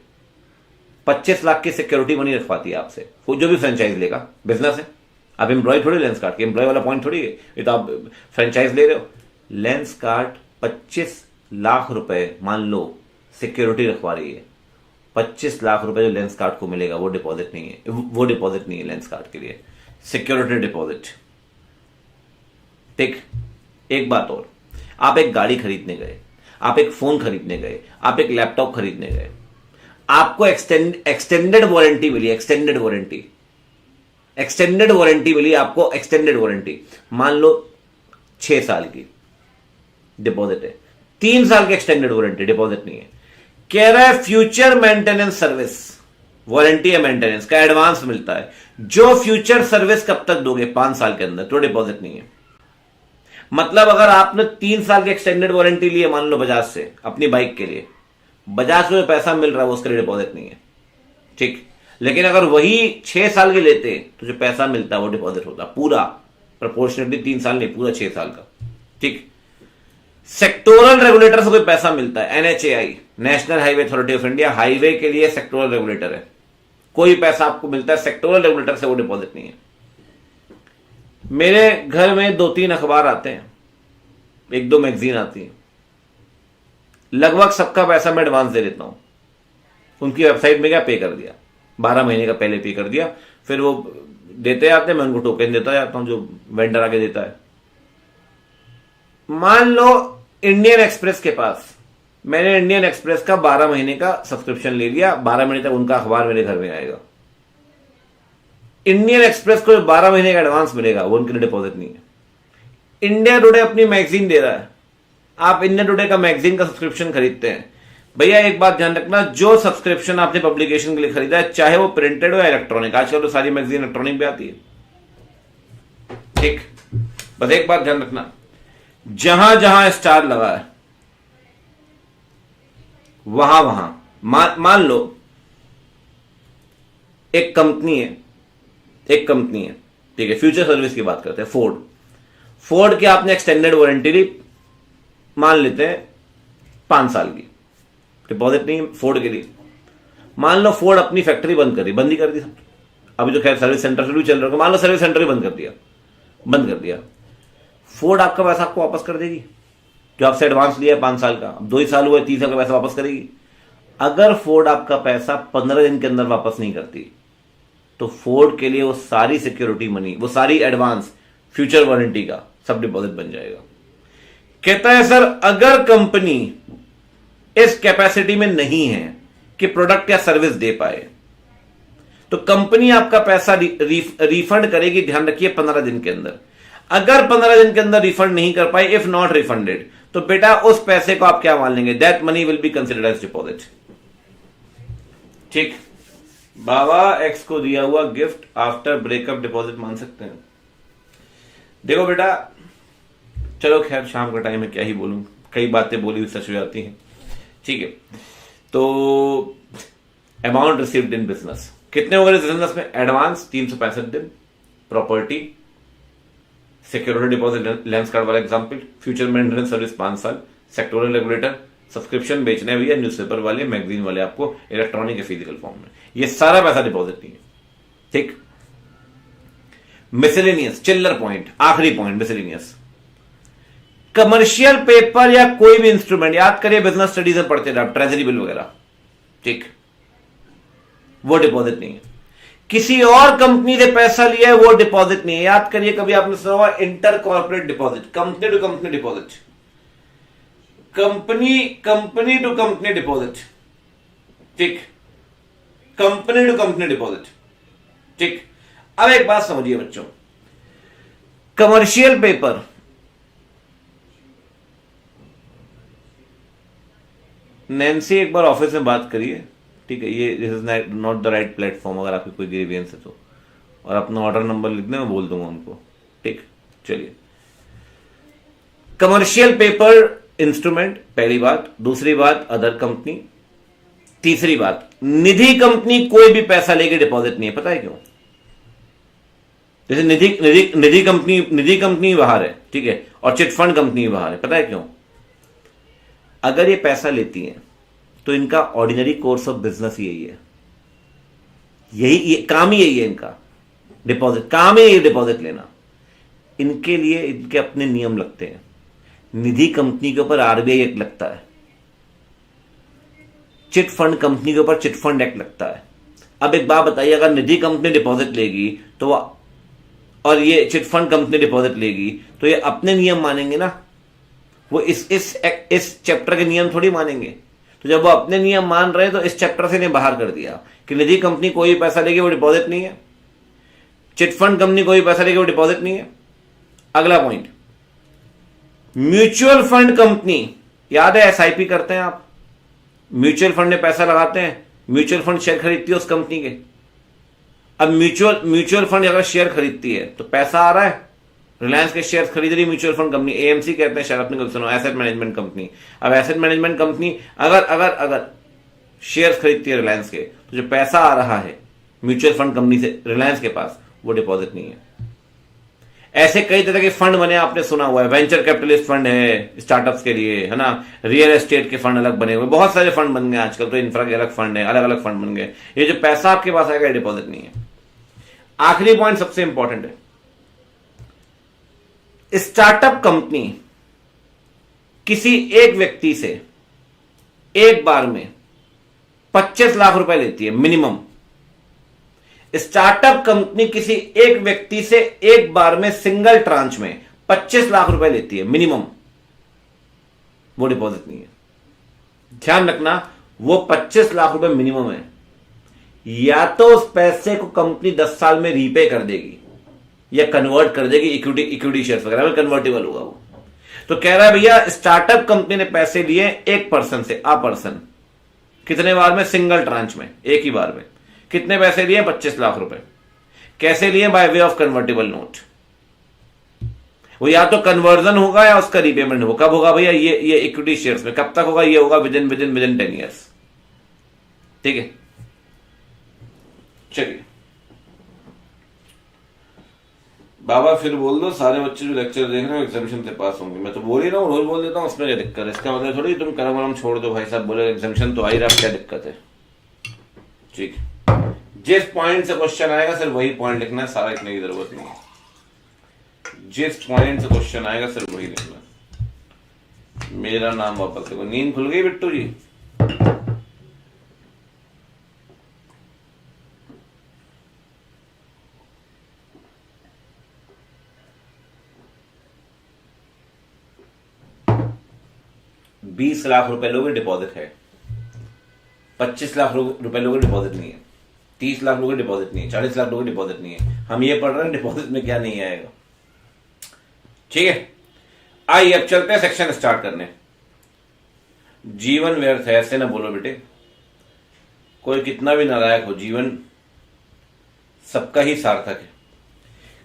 25 लाख की सिक्योरिटी मनी रखवाती है आपसे, वो जो भी फ्रेंचाइज लेगा, बिजनेस है, आप एम्प्लॉय थोड़ी लेंस कार्ड के, एम्प्लॉय वाला पॉइंट थोड़ी है, ये तो आप फ्रेंचाइज ले रहे हो। लेंस कार्ड 25 लाख रुपए मान लो सिक्योरिटी रखवा रही है, 25 लाख रुपए जो लेंस कार्ड को मिलेगा वो डिपॉजिट नहीं है, वो डिपॉजिट नहीं है लेंस कार्ड के लिए, सिक्योरिटी डिपॉजिट। ठीक, एक बात और, आप एक गाड़ी खरीदने गए, आप एक फोन खरीदने गए, आप एक लैपटॉप खरीदने गए, आपको एक्सटेंडेड वारंटी मिली, एक्सटेंडेड वारंटी मिली आपको, एक्सटेंडेड वारंटी। मान लो 6 साल की डिपॉजिट है, 3 साल की एक्सटेंडेड वारंटी, डिपॉजिट नहीं है। कह रहा है फ्यूचर मेंटेनेंस सर्विस, वारंटी या मेंटेनेंस का एडवांस मिलता है। जो फ्यूचर सर्विस कब तक दोगे? 5 साल के अंदर, तो डिपॉजिट नहीं है। मतलब अगर आपने 3 साल की एक्सटेंडेड वारंटी ली है, मान लो बजाज से अपनी बाइक के लिए, बजाज से पैसा मिल रहा है, वो उसके लिए डिपॉजिट नहीं है, ठीक। लेकिन अगर वही 6 साल के लेते तो जो पैसा मिलता है वो डिपॉजिट होता पूरा, प्रोपोर्शनेटली 3 साल नहीं, पूरा 6 साल का, ठीक। सेक्टोरल रेगुलेटर से कोई पैसा मिलता है, NHAI, national highway authority of India, highway के लिए सेक्टोरल रेगुलेटर है, कोई पैसा आपको मिलता है सेक्टोरल रेगुलेटर से, वो डिपॉजिट नहीं है। मेरे घर में 2-3 अखबार आते हैं, 1-2 मैगजीन आती है, लगभग सबका पैसा मैं एडवांस दे देता हूं। उनकी वेबसाइट में क्या पे कर दिया, 12 महीने का पहले पे कर दिया, फिर वो देते आते हैं, मैं उनको टोकन देता जाता हूं जो वेंडर आगे देता है। मान लो इंडियन एक्सप्रेस के पास, मैंने इंडियन एक्सप्रेस का 12 महीने का सब्सक्रिप्शन ले लिया, 12 महीने तक उनका अखबार मेरे घर में आएगा। इंडियन एक्सप्रेस को 12 महीने का एडवांस मिलेगा, वो उनके लिए डिपॉजिट नहीं है। इंडिया टुडे अपनी मैगजीन दे रहा है, आप इंडिया टुडे का मैगजीन का सब्सक्रिप्शन खरीदते हैं, भैया एक बात ध्यान रखना, जो सब्सक्रिप्शन आपने पब्लिकेशन के लिए खरीदा है, चाहे वो प्रिंटेड हो या इलेक्ट्रॉनिक, आजकल तो सारी मैगजीन इलेक्ट्रॉनिक भी आती है, ठीक। बस एक बात ध्यान रखना, जहां जहां स्टार लगा है वहां वहां मान लो एक कंपनी है, ठीक है, फ्यूचर सर्विस की बात करते हैं, फोर्ड की आपने एक्सटेंडेड वारंटी ली, मान लेते हैं 5 साल की, डिपॉजिट नहीं फोर्ड के लिए। मान लो फोर्ड अपनी फैक्ट्री बंद ही कर दी, अभी तो खैर सर्विस सेंटर से भी चल रहा है, मान लो सर्विस सेंटर ही बंद कर दिया, फोर्ड आपका पैसा आपको वापस कर देगी, जो आपसे एडवांस लिया है 5 साल का, अब 2 ही साल हुए, 3 साल का पैसा वापस करेगी। अगर फोर्ड आपका पैसा 15 दिन के अंदर वापस नहीं करती, तो फोर्ड के लिए वो सारी सिक्योरिटी मनी, वो सारी एडवांस, फ्यूचर वारंटी का सब डिपॉजिट बन जाएगा। कहता है सर अगर कंपनी इस कैपेसिटी में नहीं है कि प्रोडक्ट या सर्विस दे पाए, तो कंपनी आपका पैसा रिफंड करेगी, ध्यान रखिए 15 दिन के अंदर। अगर 15 दिन के अंदर रिफंड नहीं कर पाए, इफ नॉट रिफंडेड, तो बेटा उस पैसे को आप क्या मान लेंगे? That money will be considered as deposit, ठीक। बाबा एक्स को दिया हुआ गिफ्ट आफ्टर ब्रेकअप डिपॉजिट मान सकते हैं? देखो बेटा, चलो खैर शाम का टाइम है, क्या ही बोलूं, कई बातें बोली हुई सच हो जाती हैं, ठीक है। तो अमाउंट रिसीव्ड इन बिजनेस कितने हो गए बिजनेस में? एडवांस 365 दिन, property, security deposit lens card वाला एग्जांपल, फ्यूचर मेंटेनेंस सर्विस 5 साल, सेक्टोरल रेगुलेटर, सब्सक्रिप्शन बेचने भैया न्यूज़पेपर वाले, मैगजीन वाले आपको इलेक्ट्रॉनिक या फिजिकल फॉर्म में, ये सारा पैसा डिपॉजिट नहीं है, ठीक। मिसलेनियस, चिल्लर पॉइंट, आखिरी पॉइंट मिसलेनियस, कमर्शियल पेपर या कोई भी इंस्ट्रूमेंट, याद करिए बिजनेस स्टडीज में पढ़ते थे आप, ट्रेजरी बिल वगैरह, ठीक, वो डिपॉजिट नहीं है। किसी और कंपनी से पैसा लिया है, वो डिपॉजिट नहीं है। याद करिए, कभी आपने सुना हुआ inter corporate deposit, company to company deposit, company to company deposit, ठीक, कंपनी टू कंपनी डिपॉजिट, ठीक। अब एक बात समझिए बच्चों, कमर्शियल पेपर नैन्सी एक बार ऑफिस में बात करिए, ठीक है, ये this is not the right platform, अगर आपकी कोई ग्रीवियंस है तो, और अपना ऑर्डर नंबर लिख दें, मैं बोल दूंगा उनको, ठीक। चलिए, कमर्शियल पेपर इंस्ट्रूमेंट, पहली बात। दूसरी बात अदर कंपनी। तीसरी बात, निधि कंपनी कोई भी पैसा लेके डिपॉजिट नहीं है, पता है क्यों? जैसे निधि कंपनी बाहर है, ठीक है, और चिट फंड कंपनी बाहर है, पता है क्यों? अगर ये पैसा लेती हैं तो इनका ऑर्डिनरी कोर्स ऑफ बिजनेस यही है, काम ही यही है इनका, डिपॉजिट, काम ही यही डिपॉजिट लेना। इनके लिए इनके अपने नियम लगते हैं। निधि कंपनी के ऊपर आरबीआई एक्ट लगता है, चिट फंड कंपनी के ऊपर चिट फंड एक्ट लगता है। अब एक बात बताइए, अगर निधि कंपनी डिपॉजिट लेगी तो और ये चिट फंड कंपनी डिपॉजिट लेगी, तो ये अपने नियम मानेंगे ना, वो इस चैप्टर के नियम थोड़ी मानेंगे। तो जब वो अपने नियम मान रहे तो इस चैप्टर से इन्हें बाहर कर दिया कि निजी कंपनी कोई पैसा लेगी वो डिपॉजिट नहीं है, चिटफंड कंपनी कोई पैसा लेगी वो डिपॉजिट नहीं है। अगला पॉइंट, म्यूचुअल फंड कंपनी, याद है एसआईपी करते हैं आप, म्यूचुअल फंड में पैसा लगाते हैं, म्यूचुअल फंड शेयर खरीदती है उस कंपनी के। अब म्यूचुअल फंड अगर शेयर खरीदती है तो पैसा आ रहा है, रिलायंस के शेयर खरीद रही म्यूचुअल फंड कंपनी, एएमसी कहते हैं शायद, अपने सुनो, एसेट मैनेजमेंट कंपनी। अब एसेट मैनेजमेंट कंपनी अगर अगर अगर शेयर खरीदती है रिलायंस के, तो जो पैसा आ रहा है म्यूचुअल फंड कंपनी से रिलायंस के पास, वो डिपॉजिट नहीं है। ऐसे कई तरह के फंड बने, आपने सुना हुआ है, वेंचर कैपिटलिस्ट फंड है स्टार्टअप्स के लिए, है ना, रियल एस्टेट के फंड अलग बने हुए, बहुत सारे फंड बन गए आजकल, तो इंफ्रा के अलग फंड है, अलग अलग फंड बन गए। ये जो पैसा आपके पास आएगा डिपॉजिट नहीं है। आखिरी पॉइंट सबसे इंपॉर्टेंट है, स्टार्टअप कंपनी किसी एक व्यक्ति से एक बार में 25 लाख रुपए लेती है मिनिमम। स्टार्टअप कंपनी किसी एक व्यक्ति से एक बार में सिंगल ट्रांच में 25 लाख रुपए लेती है मिनिमम, वो डिपॉजिट नहीं है। ध्यान रखना, वो 25 लाख रुपए मिनिमम है। या तो उस पैसे को कंपनी 10 साल में रीपे कर देगी या कन्वर्ट कर देगी इक्विटी शेयर्स वगैरह में, कन्वर्टेबल होगा वो। तो कह रहा है भैया स्टार्टअप कंपनी ने पैसे लिए एक पर्सन से, आ पर्सन, कितने बार में, सिंगल ट्रांच में, एक ही बार में। कितने पैसे लिए, 25 लाख रुपए। कैसे लिए, by way of convertible note. वो या तो कन्वर्जन होगा या उसका रीपेमेंट होगा। कब होगा भैया, ये इक्विटी शेयर्स में। कब तक होगा, ये होगा विद इन 10 ईयर्स। ठीक है, चलिए बाबा फिर बोल दो, सारे बच्चे जो लेक्चर देख रहे हो एग्जामिशन से पास होंगे। मैं तो बोल ही रहा हूँ, रोज बोल देता हूँ, उसमें क्या दिक्कत है। इसका मतलब थोड़ी तुम करम वरम छोड़ दो, भाई साहब बोले एग्जामिशन तो आ ही रहा, क्या दिक्कत है। ठीक, जिस पॉइंट से क्वेश्चन आएगा सिर्फ वही पॉइंट लिखना है, सारा लिखने की जरूरत नहीं है। जिस पॉइंट से क्वेश्चन आएगा सिर्फ वही लिखना। मेरा नाम वापस देखो। नींद खुल गई बिट्टू जी? ₹20 लाख लोगे डिपॉजिट है, 25 लाख रुपए लोगे डिपॉजिट नहीं है, 30 लाख लोगे डिपॉजिट नहीं है, 40 लाख लोगे डिपॉजिट नहीं है। हम ये पढ़ रहे हैं डिपॉजिट में क्या नहीं आएगा। ठीक है, आइए अब चलते हैं सेक्शन स्टार्ट करने। जीवन व्यर्थ है, ऐसे ना बोलो बेटे, कोई कितना भी नालायक हो, जीवन सबका ही सार्थक है।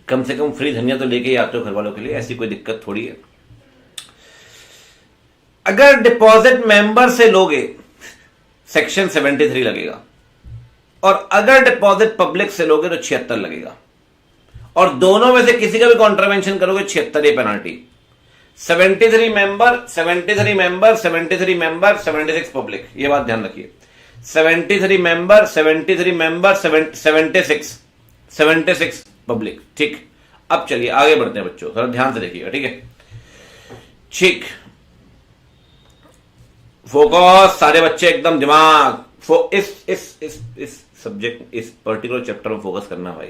कम से कम फ्री धनिया तो लेके ही आते हो घर वालों के लिए, ऐसी कोई दिक्कत थोड़ी है। अगर डिपॉजिट मेंबर से लोगे सेक्शन 73 लगेगा, और अगर डिपॉजिट पब्लिक से लोगे तो 76 लगेगा, और दोनों में से किसी का भी कॉन्ट्रावेंशन करोगे 76 पेनल्टी। 73 मेंबर 76 पब्लिक, ये बात ध्यान रखिए। 73 मेंबर 76 पब्लिक। ठीक, अब चलिए आगे बढ़ते हैं बच्चों, थोड़ा ध्यान से देखिएगा। ठीक है, ठीक, फोकस सारे बच्चे एकदम दिमाग, इस सब्जेक्ट, इस पर्टिकुलर चैप्टर में फोकस करना भाई।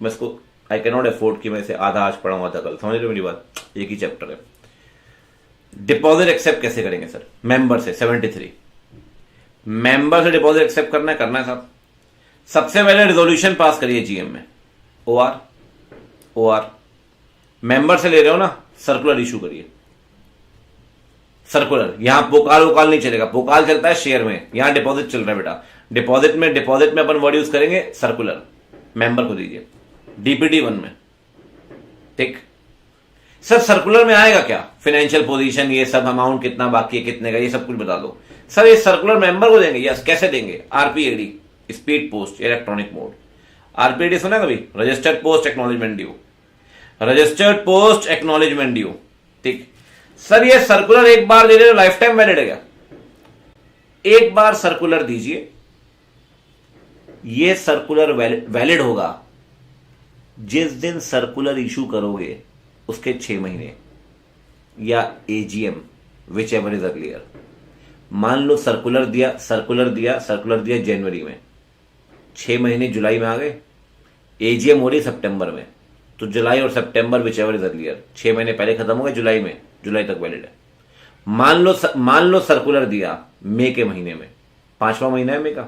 मैं इसको आई कैन नॉट अफोर्ड कि मैं इसे आधा आज पढ़ाऊं आधा कल, समझ रहे हो मेरी बात? एक ही चैप्टर है। डिपॉजिट एक्सेप्ट कैसे करेंगे सर? मेंबर से 73 मेंबर से डिपॉजिट एक्सेप्ट करना है साहब। सबसे पहले रिजोल्यूशन पास करिए जीएम में, ओआर मेंबर से ले रहे हो ना, सर्कुलर इशू करिए। सर्कुलर, यहां पोकाल नहीं चलेगा, पोकाल चलता है शेयर में, यहां डिपॉजिट चल रहा है बेटा। डिपॉजिट में अपन वर्ड यूज करेंगे सर्कुलर, मेंबर को दीजिए डीपीटी 1 में। ठीक सर, सर्कुलर में आएगा क्या? फाइनेंशियल पोजीशन, ये सब, अमाउंट कितना बाकी है, कितने का, ये सब कुछ बता दो सर। ये सर्कुलर मेंबर को देंगे? यस, कैसे देंगे? आरपीएडी, स्पीड पोस्ट, इलेक्ट्रॉनिक मोड। आरपीएडी सुना कभी? Registered post acknowledgement due, registered post acknowledgement due. ठीक सर, ये सर्कुलर एक बार दे रहे हो, लाइफ टाइम वैलिड है क्या? एक बार सर्कुलर दीजिए, ये सर्कुलर वैलिड होगा जिस दिन सर्कुलर इशू करोगे उसके 6 महीने, या AGM whichever is earlier. मान लो सर्कुलर दिया जनवरी में, 6 महीने जुलाई में आ गए, एजीएम हो रही सितंबर में, तो जुलाई और सितंबर विच एवर इज अर्लियर, 6 महीने पहले खत्म हो गए, जुलाई तक वैलिड है। मान लो सर्कुलर दिया मई के महीने में, 5वां महीना है मई का,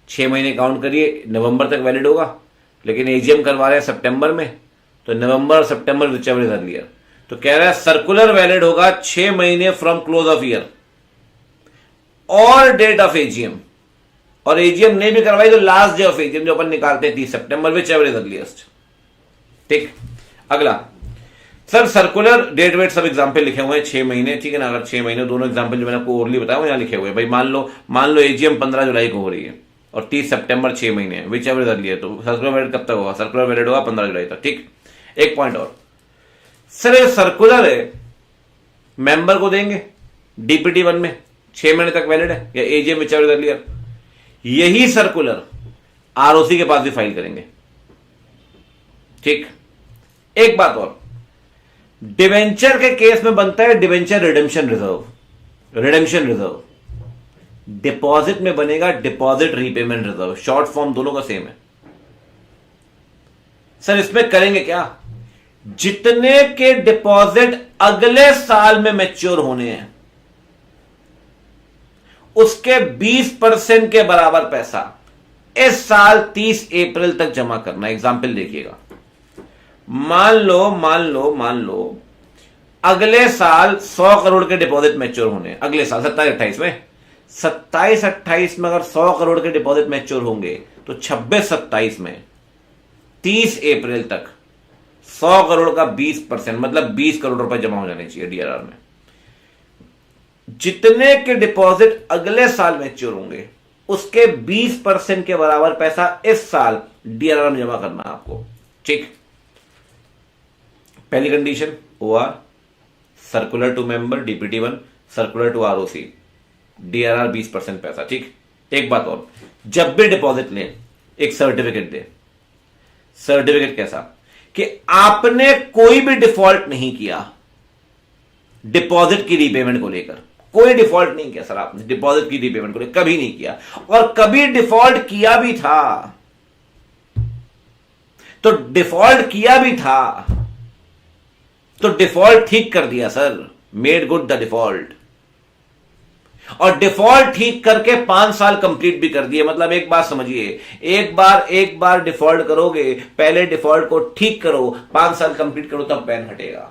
6 महीने काउंट करिए, नवंबर तक वैलिड होगा, लेकिन एजीएम करवा रहे हैं सितंबर में, तो नवंबर और सितंबर विचएवर इज अर्लियर, तो कह रहा है सर्कुलर वैलिड होगा 6 महीने फ्रॉम क्लोज ऑफ ईयर और डेट ऑफ एजीएम, और एजीएम नहीं भी करवाई तो लास्ट डे ऑफ एजीएम जो अपन निकालते हैं 30 सितंबर, विचएवर इज अर्लीस्ट। ठीक, अगला सर सर्कुलर डेट वेट सब एग्जाम्पल लिखे हुए हैं 6 महीने, ठीक है ना। अगर 6 महीने दोनों एग्जाम्पल जो मैंने आपको ओरली बताया वो यहां लिखे हुए हैं। भाई मान लो एजीएम 15 जुलाई को हो रही है और 30 सितंबर 6 महीने है, विच एवर इज अर्लियर, तो सर्कुलर वैलिड कब तक होगा? सर्कुलर वैलिड होगा 15 जुलाई तक। ठीक, एक पॉइंट और सर, ये सर्कुलर है मेंबर को देंगे डीपीटी 1 में 6 महीने तक वैलिड है, या AGM whichever is earlier, यही सर्कुलर आरओसी के पास भी फाइल करेंगे। ठीक, एक बात और, डिवेंचर के केस में बनता है डिवेंचर रिडेम्पशन रिजर्व, डिपॉजिट में बनेगा deposit repayment reserve, short form दोनों का सेम है। सर इसमें करेंगे क्या? जितने के डिपॉजिट अगले साल में मैच्योर होने हैं उसके 20% के बराबर पैसा इस साल 30 अप्रैल तक जमा करना। एग्जाम्पल देखिएगा, मान लो अगले साल 100 करोड़ के डिपॉजिट मैच्योर होने, अगले साल 27-28 में, 27-28 में अगर 100 करोड़ के डिपॉजिट मैच्योर होंगे तो 26-27 में 30 अप्रैल तक 100 करोड़ का 20% मतलब 20 करोड़ रुपए जमा हो जाने चाहिए डीआरआर में। जितने के डिपॉजिट अगले साल मैच्योर होंगे उसके 20% के बराबर पैसा इस साल डीआरआर में जमा करना है आपको। ठीक, पहली condition OR, circular to member DPT 1, circular to ROC, DRR 20% पैसा। ठीक, एक बात और, जब भी डिपॉजिट लें एक सर्टिफिकेट दे। सर्टिफिकेट कैसा? कि आपने कोई भी डिफॉल्ट नहीं किया डिपॉजिट की रीपेमेंट को लेकर, कोई डिफॉल्ट नहीं किया सर आपने डिपॉजिट की रीपेमेंट को लेकर, कभी नहीं किया, और कभी डिफॉल्ट किया भी था तो डिफॉल्ट ठीक कर दिया sir, made good the default, और डिफॉल्ट ठीक करके 5 साल कंप्लीट भी कर दिए। मतलब एक बात समझिए, एक बार डिफॉल्ट करोगे, पहले डिफॉल्ट को ठीक करो, 5 साल कंप्लीट करो, तब बैन हटेगा।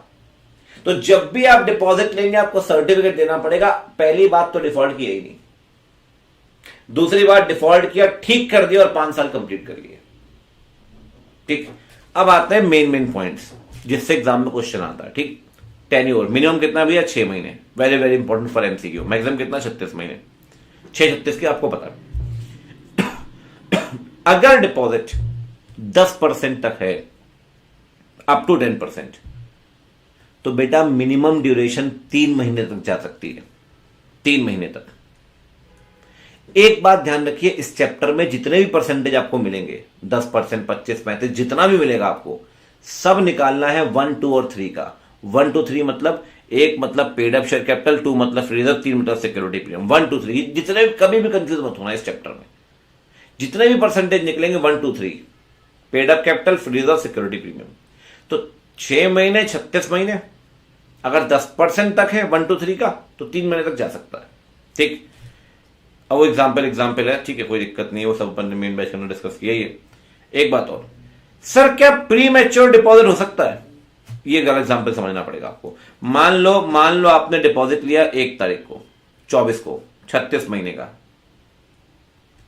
तो जब भी आप डिपॉजिट लेंगे आपको सर्टिफिकेट देना पड़ेगा। पहली बात तो डिफॉल्ट किया ही नहीं, दूसरी बात डिफॉल्ट किया, ठीक कर दिया और 5 साल कंप्लीट कर लिए। ठीक, अब आते हैं मेन पॉइंट्स जिससे एग्जाम में क्वेश्चन आता है। ठीक, टेन्योर मिनिमम कितना भैया? 6 महीने, very very important for MCQ. Maximum कितना? 36 महीने, 6-36 की आपको पता है। अगर डिपॉजिट 10% तक है, अप टू 10%, तो बेटा मिनिमम ड्यूरेशन 3 महीने तक जा सकती है, 3 महीने तक। एक बात ध्यान रखिए, इस चैप्टर में जितने भी परसेंटेज आपको मिलेंगे, 10%, 25, 35, जितना भी मिलेगा आपको, सब निकालना है 1, 2 और 3 का। 1, 2, 3 मतलब, एक मतलब पेड अप शेयर कैपिटल, 2 मतलब फ्री रिजर्व, 3 मतलब सिक्योरिटी प्रीमियम। 1, 2, 3 जितने, कभी भी कंफ्यूज मत होना इस चैप्टर में, जितने भी परसेंटेज निकलेंगे 1, 2, 3, paid up capital, free reserve, security premium. तो 6 महीने 36 महीने, अगर 10% तक है 1, 2, 3 का, तो 3 महीने तक जा सकता है। ठीक, अब वो एग्जाम्पल है, ठीक है, कोई दिक्कत नहीं है, वो सब अपन ने मेन बैच के अंदर डिस्कस किया ही है। एक बात और, सर क्या प्री मैच्योर डिपॉजिट हो सकता है? ये गलत एग्जाम्पल समझना पड़ेगा आपको। मान लो आपने डिपॉजिट लिया 1 तारीख को, 24 को, 36 महीने का,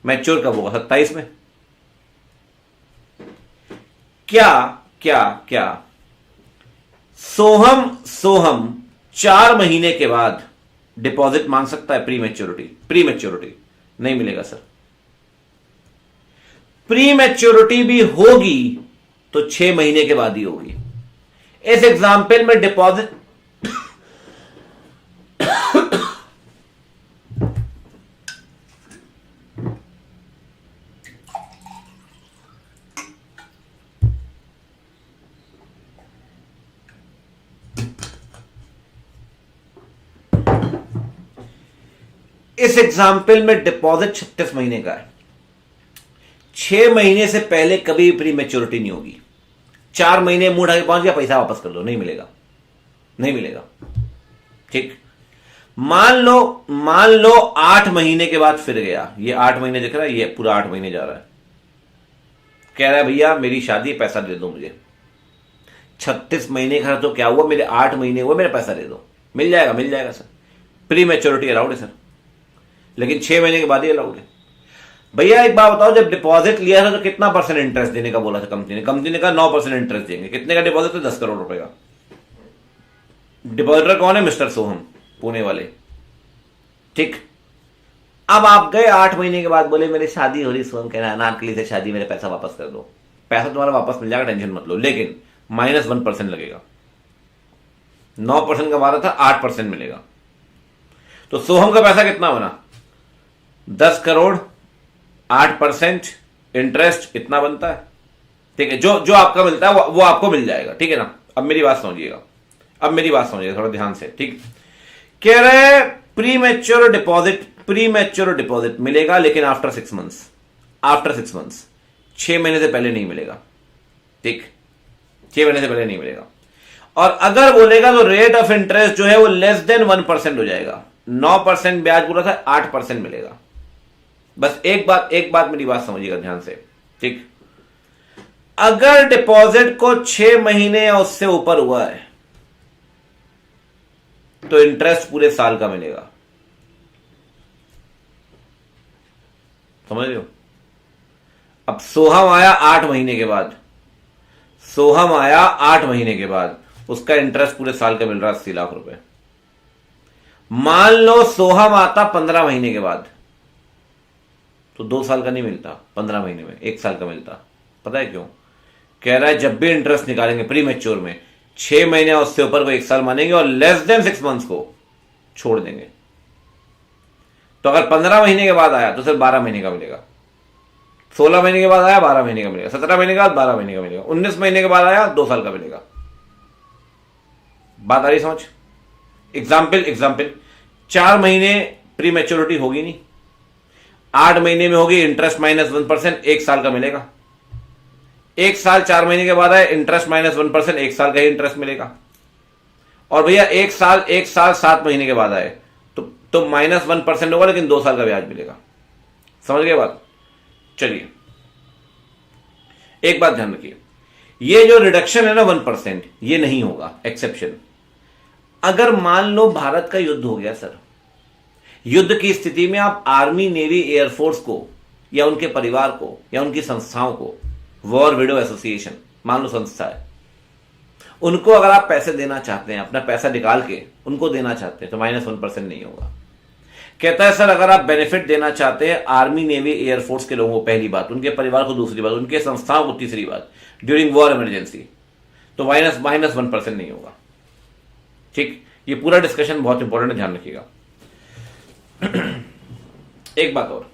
मैच्योर कब होगा? 27 में। क्या सोहम 4 महीने के बाद डिपॉजिट मांग सकता है प्री मैच्योरिटी? नहीं मिलेगा सर। प्री मैच्योरिटी भी होगी तो 6 महीने के बाद ही होगी। इस एग्जाम्पल में डिपॉजिट इस एग्जाम्पल में डिपॉजिट 36 महीने का है। 6 महीने से पहले कभी प्री मैच्योरिटी नहीं होगी। 4 महीने मुंह ढाके पहुंच गया, पैसा वापस कर लो, नहीं मिलेगा। ठीक, मान लो 8 महीने के बाद फिर गया, ये 8 महीने दिख रहा है, ये पूरा 8 महीने जा रहा है, कह रहा है भैया मेरी शादी, पैसा दे दो मुझे। 36 महीने का तो क्या हुआ, मेरे 8 महीने हुए, मेरा पैसा दे दो। मिल जाएगा सर, प्री मैच्योरिटी अलाउड है सर, लेकिन 6 महीने के बाद ही अलाउड है। भैया एक बात बताओ, जब डिपॉजिट लिया था तो कितना परसेंट इंटरेस्ट देने का बोला था कंपनी ने कहा 9% इंटरेस्ट देंगे। कितने का डिपॉजिट था? 10 करोड़ रुपए का। डिपॉजिटर कौन है? मिस्टर सोहम, पुणे वाले। ठीक, अब आप गए 8 महीने के बाद, बोले मेरी शादी हो रही, सोहम कह रहा है अनारकली से शादी, मेरे पैसा वापस कर दो। पैसा तुम्हारा वापस मिल जाएगा, टेंशन मत लो, लेकिन -1% लगेगा। 9% का वादा था, 8% मिलेगा। तो सोहम का पैसा कितना बना? 10 करोड़, 8% इंटरेस्ट, इतना बनता है। ठीक है, जो आपका मिलता है वो आपको मिल जाएगा। ठीक है ना? अब मेरी बात समझिएगा, थोड़ा ध्यान से। ठीक, कह रहे प्री मैच्योर डिपॉजिट मिलेगा, लेकिन आफ्टर 6 मंथ्स, 6 महीने से पहले नहीं मिलेगा। ठीक, 6 महीने से पहले नहीं मिलेगा। और अगर बोलेगा तो रेट ऑफ इंटरेस्ट जो है वो लेस देन 1% हो जाएगा। 9% ब्याज बोला था, 8% मिलेगा। बस एक बात मेरी बात समझिएगा ध्यान से। ठीक, अगर डिपॉजिट को 6 महीने या उससे ऊपर हुआ है तो इंटरेस्ट पूरे साल का मिलेगा। समझ रहे हो? अब सोहम आया 8 महीने के बाद, उसका इंटरेस्ट पूरे साल का मिल रहा है 80 लाख रुपए। मान लो सोहम आता 15 महीने के बाद, तो 2 साल का नहीं मिलता, 15 महीने में 1 साल का मिलता। पता है क्यों? कह रहा है जब भी इंटरेस्ट निकालेंगे प्री मैच्योर में, 6 महीने और उससे ऊपर को 1 साल मानेंगे और लेस देन 6 मंथ्स को छोड़ देंगे। तो अगर 15 महीने के बाद आया तो सिर्फ 12 महीने का मिलेगा, 16 महीने के बाद आया 12 महीने का मिलेगा, 17 महीने के बाद 12 महीने का मिलेगा, 19 महीने के बाद आया 2 साल का मिलेगा। बात आ रही समझ? एग्जाम्पल 4 महीने प्री मैच्योरिटी होगी नहीं, 8 महीने में होगी, इंटरेस्ट -1%, 1 साल का मिलेगा। 1 साल 4 महीने के बाद आए, इंटरेस्ट -1%, 1 साल का ही इंटरेस्ट मिलेगा। और भैया 1 साल 7 महीने के बाद आए तो -1% होगा, लेकिन 2 साल का ब्याज मिलेगा। समझ गए बात? चलिए एक बात ध्यान रखिए, ये जो रिडक्शन है ना 1%, ये नहीं होगा, एक्सेप्शन। अगर मान लो भारत का युद्ध हो गया सर, युद्ध की स्थिति में आप आर्मी, नेवी, एयरफोर्स को या उनके परिवार को या उनकी संस्थाओं को, वॉर विडो एसोसिएशन मान लो संस्था है, उनको अगर आप पैसे देना चाहते हैं, अपना पैसा निकाल के उनको देना चाहते हैं, तो -1% नहीं होगा। कहता है सर अगर आप बेनिफिट देना चाहते हैं आर्मी, नेवी, एयरफोर्स के लोगों को, पहली बात, उनके परिवार को दूसरी बात, उनके संस्थाओं को तीसरी बात, ड्यूरिंग वॉर इमरजेंसी, तो -1% नहीं होगा। ठीक, ये पूरा डिस्कशन बहुत इंपॉर्टेंट है, ध्यान रखिएगा। एक बात और,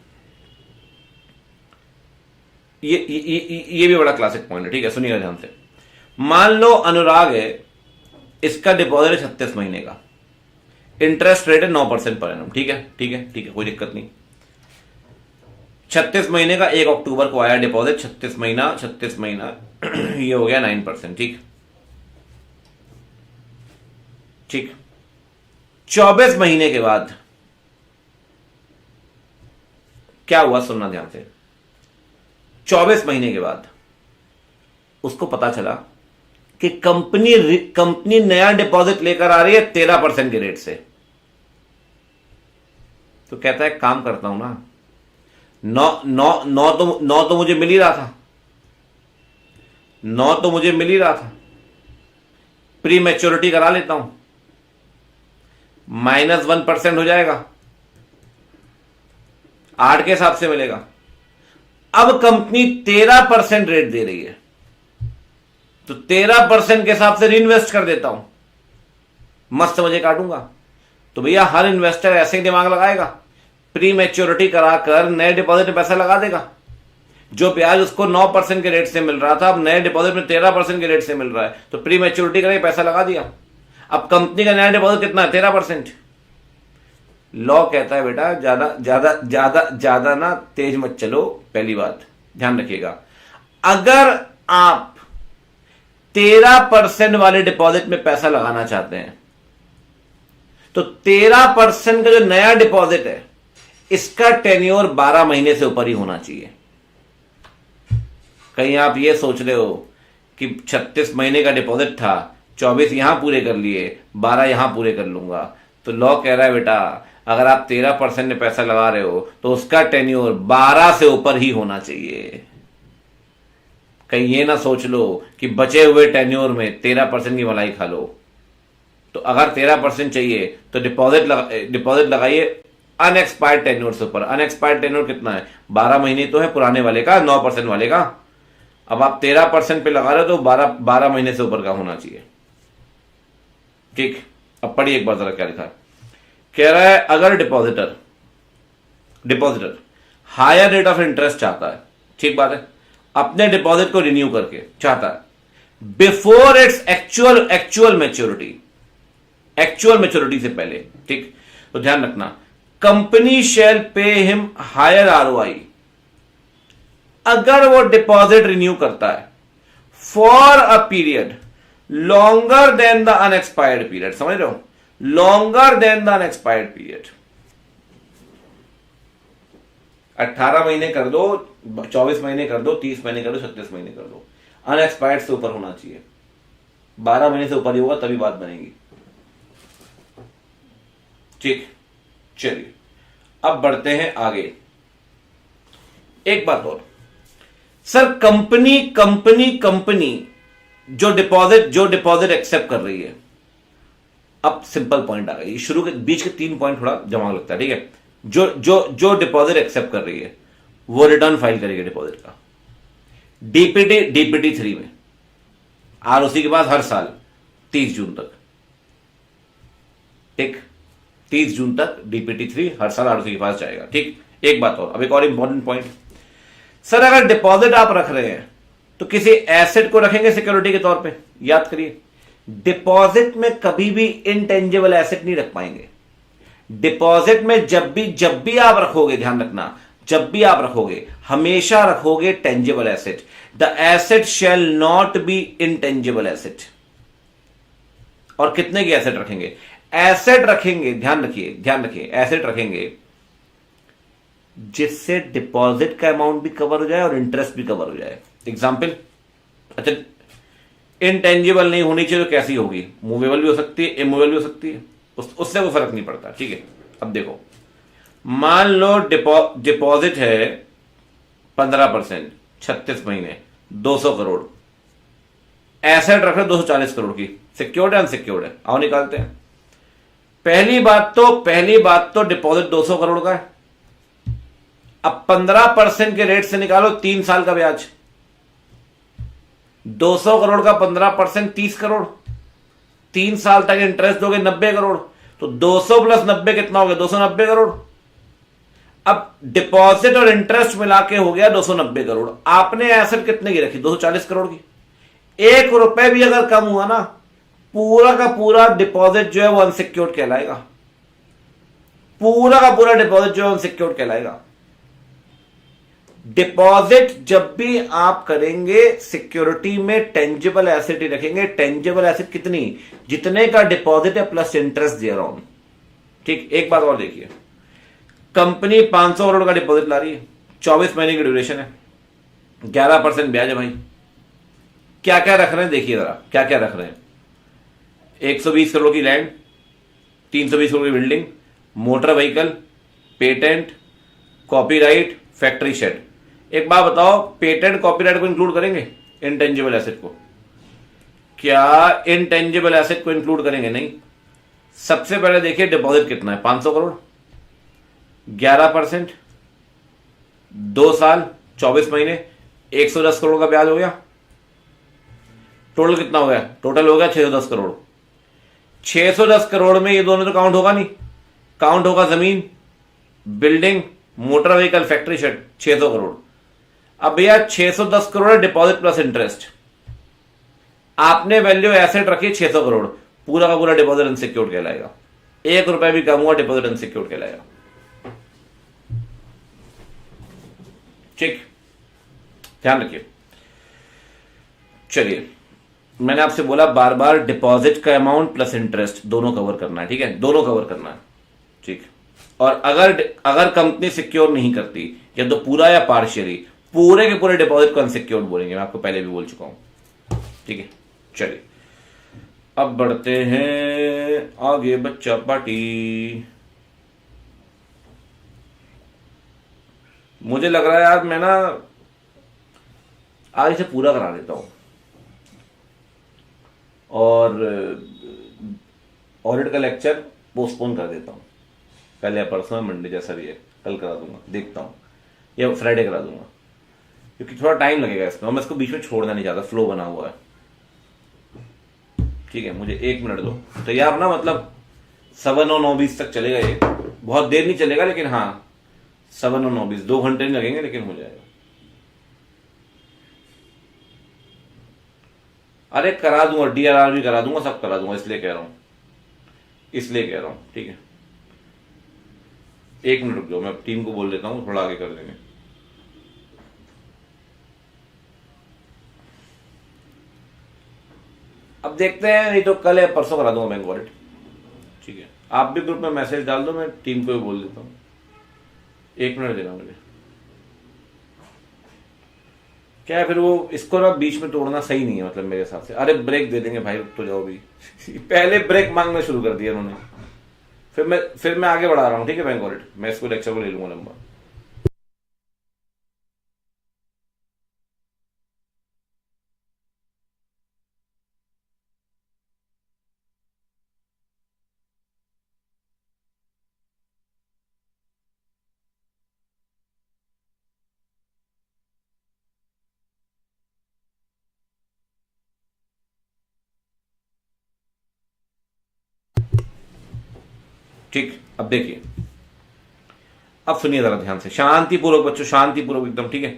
ये भी बड़ा क्लासिक पॉइंट है। ठीक है, सुनिएगा ध्यान से। मान लो अनुराग है, इसका डिपॉजिट है 36 महीने का, इंटरेस्ट रेट है 9% पर एनम। ठीक है, कोई दिक्कत नहीं। 36 महीने का 1 अक्टूबर को आया डिपॉजिट, 36 महीना ये हो गया 9%। ठीक, 24 महीने के बाद क्या हुआ, सुनना ध्यान से। 24 महीने के बाद उसको पता चला कि कंपनी नया डिपॉजिट लेकर आ रही है 13% के रेट से। तो कहता है काम करता हूं ना, 9 तो मुझे मिल ही रहा था, प्री मैच्योरिटी करा लेता हूं, -1% हो जाएगा, 8 के हिसाब से मिलेगा। अब कंपनी 13% रेट दे रही है, तो 13% के हिसाब से रीइन्वेस्ट कर देता हूं, मस्त मजे काटूंगा। तो भैया हर इन्वेस्टर ऐसे ही दिमाग लगाएगा, प्री मैच्योरिटी कराकर नए डिपॉजिट में पैसा लगा देगा। जो ब्याज उसको 9% के रेट से मिल रहा था, अब नए डिपॉजिट में 13% के रेट से मिल रहा है, तो प्री मैच्योरिटी करके पैसा लगा दिया। अब कंपनी का नया डिपॉजिट कितना है? 13%। लॉ कहता है बेटा ज्यादा ना तेज मत चलो, पहली बात ध्यान रखिएगा। अगर आप 13% वाले डिपॉजिट में पैसा लगाना चाहते हैं तो 13% का जो नया डिपॉजिट है इसका टेन्योर 12 महीने से ऊपर ही होना चाहिए। कहीं आप ये सोच रहे हो कि 36 महीने का डिपॉजिट था, 24 यहां पूरे कर लिए, 12 यहां पूरे कर लूंगा, तो लॉ कह रहा है बेटा अगर आप 13% में पैसा लगा रहे हो तो उसका टेन्योर 12 से ऊपर ही होना चाहिए। कहीं ये ना सोच लो कि बचे हुए टेन्योर में 13% की मलाई खा लो। तो अगर 13% चाहिए तो डिपॉजिट लगाइए अनएक्सपायर्ड टेन्योर से ऊपर। अनएक्सपायर्ड टेन्योर कितना है? 12 महीने तो है पुराने वाले का, 9% वाले का। अब आप 13% पे लगा रहे हो तो 12 महीने से ऊपर का होना चाहिए। ठीक, अब पढ़िए एक बार जरा क्या लिखा है। कह रहा है अगर depositor higher rate of interest चाहता है, ठीक बात है, अपने डिपॉजिट को रिन्यू करके चाहता है बिफोर इट्स एक्चुअल मैच्योरिटी से पहले, ठीक, तो ध्यान रखना company shall pay him higher ROI. अगर वो डिपॉजिट रिन्यू करता है for a period longer than the unexpired period, समझ रहे हो, longer than the unexpired period. 18 महीने कर दो, 24 महीने कर दो, 30 महीने कर दो, 36 महीने कर दो, अनएक्सपायर्ड से ऊपर होना चाहिए। 12 महीने से ऊपर ही होगा तभी बात बनेगी। ठीक, चलिए अब बढ़ते हैं आगे। एक बात और सर, कंपनी जो डिपॉजिट एक्सेप्ट कर रही है, अब सिंपल पॉइंट आ गई, शुरू के बीच के 3 पॉइंट थोड़ा दिमाग लगता है, ठीक है। जो डिपॉजिट एक्सेप्ट कर रही है वो रिटर्न फाइल करेगी डिपॉजिट का डीपीटी 3 में, और उसी के बाद हर साल 30 जून तक, ठीक, 30 जून तक डीपीटी 3 हर साल आरओसी के पास जाएगा। ठीक, एक बात और, अब एक और इंपॉर्टेंट पॉइंट, सर अगर डिपॉजिट आप रख रहे हैं तो किसी एसेट को रखेंगे सिक्योरिटी के तौर पे। याद करिए, डिपॉजिट में कभी भी इनटेंजिबल एसेट नहीं रख पाएंगे। डिपॉजिट में जब भी आप रखोगे, ध्यान रखना, जब भी आप रखोगे हमेशा रखोगे tangible asset. The asset shall not be intangible asset. और कितने की एसेट रखेंगे? एसेट रखेंगे, ध्यान रखिए, एसेट रखेंगे जिससे डिपॉजिट का अमाउंट भी कवर हो जाए और इंटरेस्ट भी कवर हो जाए। एग्जाम्पल, अच्छा इनटेंजिबल नहीं होनी चाहिए तो कैसी होगी? मूवेबल भी हो सकती है, इमूवेबल भी हो सकती है, उससे कोई फर्क नहीं पड़ता। ठीक है, अब देखो, मान लो डिपॉजिट है 15%, 36 महीने, 200 करोड़, एसेट रख रहे 240 करोड़ की, सिक्योर्ड है अनसिक्योर्ड है? आओ निकालते हैं। पहली बात तो डिपॉजिट 200 करोड़ का है। अब 15% के रेट से निकालो 3 साल का ब्याज, 200 करोड़ का 15% 30 करोड़, 3 साल तक इंटरेस्ट दोगे 90 करोड़, तो 200 प्लस 90 कितना हो गया? 290 करोड़। अब डिपॉजिट और इंटरेस्ट मिला के हो गया 290 करोड़। आपने एसेट कितने की रखी? 240 करोड़ की। 1 रुपए भी अगर कम हुआ ना, पूरा का पूरा डिपॉजिट जो है वो अनसिक्योर्ड कहलाएगा। पूरा का पूरा डिपॉजिट जो है अनसिक्योर्ड कहलाएगा। डिपॉजिट जब भी आप करेंगे सिक्योरिटी में टेंजिबल एसेट ही रखेंगे। टेंजिबल एसेट कितनी? जितने का डिपॉजिट है प्लस इंटरेस्ट देयर ऑन। ठीक, एक बात और देखिए, कंपनी 500 करोड़ का डिपॉजिट ला रही है, 24 महीने की ड्यूरेशन है, 11% ब्याज है भाई। क्या क्या रख रहे हैं देखिए जरा, क्या क्या रख रहे हैं। 120 करोड़ की लैंड, 320 करोड़ की building, motor vehicle, patent, copyright, factory shade. एक बात बताओ, पेटेंट कॉपीराइट को इंक्लूड करेंगे इनटेंजिबल एसेट को? क्या इनटेंजिबल एसेट को इंक्लूड करेंगे? नहीं। सबसे पहले देखिए डिपॉजिट कितना है, 500 करोड़, 11%, 2 साल, 24 महीने, 110 करोड़ का ब्याज हो गया। टोटल कितना हो गया? टोटल हो गया 610 करोड़। 610 करोड़ में ये दोनों तो काउंट होगा नहीं, काउंट होगा जमीन, building, motor vehicle, factory shade, 600 crore. अब भैया 610 करोड़ डिपॉजिट प्लस इंटरेस्ट, आपने वैल्यू एसेट रखी 600 करोड़, पूरा का पूरा डिपॉजिट अनसिक्योर्ड कहलाएगा। 1 रुपए भी कम हुआ डिपॉजिट अनसिक्योर्ड कहलाएगा। ठीक, ध्यान रखिए। चलिए मैंने आपसे बोला बार बार डिपॉजिट का अमाउंट प्लस इंटरेस्ट दोनों कवर करना है, ठीक है, दोनों कवर करना है, ठीक। और अगर अगर कंपनी सिक्योर नहीं करती, या तो पूरा या पार्शियली, पूरे के पूरे डिपॉजिट को अनसिक्योर्ड बोलेंगे, मैं आपको पहले भी बोल चुका हूं, ठीक है। चलिए अब बढ़ते हैं आगे बच्चा पार्टी। मुझे लग रहा है यार मैं ना आज इसे पूरा करा देता हूं, और ऑडिट का लेक्चर पोस्टपोन कर देता हूं, कल या परसों या मंडे जैसा भी है, कल करा दूंगा, देखता हूं, या फ्राइडे करा दूंगा, क्योंकि थोड़ा टाइम लगेगा इसमें, और मैं इसको बीच में छोड़ना नहीं चाहता, फ्लो बना हुआ है, ठीक है। मुझे 1 मिनट दो, तैयार ना, मतलब 7:09 तक चलेगा ये, बहुत देर नहीं चलेगा, लेकिन हाँ 7:09, 2 घंटे नहीं लगेंगे, लेकिन हो जाएगा। अरे करा दूंगा, DRR भी करा दूंगा, सब करा दूंगा, इसलिए कह रहा हूं, ठीक है। 1 मिनट रुक जाओ, मैं टीम को बोल देता हूं, थोड़ा आगे कर लेंगे। अब देखते हैं, नहीं तो कल या परसों करा दूंगा बैंक ऑडिट, ठीक है। आप भी ग्रुप में मैसेज डाल दो, मैं टीम को भी बोल देता हूं। 1 मिनट देना मुझे, क्या है फिर वो इसको ना बीच में तोड़ना सही नहीं है, मतलब मेरे हिसाब से। अरे ब्रेक दे देंगे भाई, रुक तो जाओ भी पहले ब्रेक मांगना शुरू कर दिया उन्होंने, फिर मैं आगे बढ़ा रहा हूँ, ठीक है। बैंक ऑडिट मैं इसको लेक्चर को ले लूंगा लंबा। ठीक, अब देखिए, अब सुनिए जरा ध्यान से, शांतिपूर्वक बच्चों, शांतिपूर्वक एकदम, ठीक है।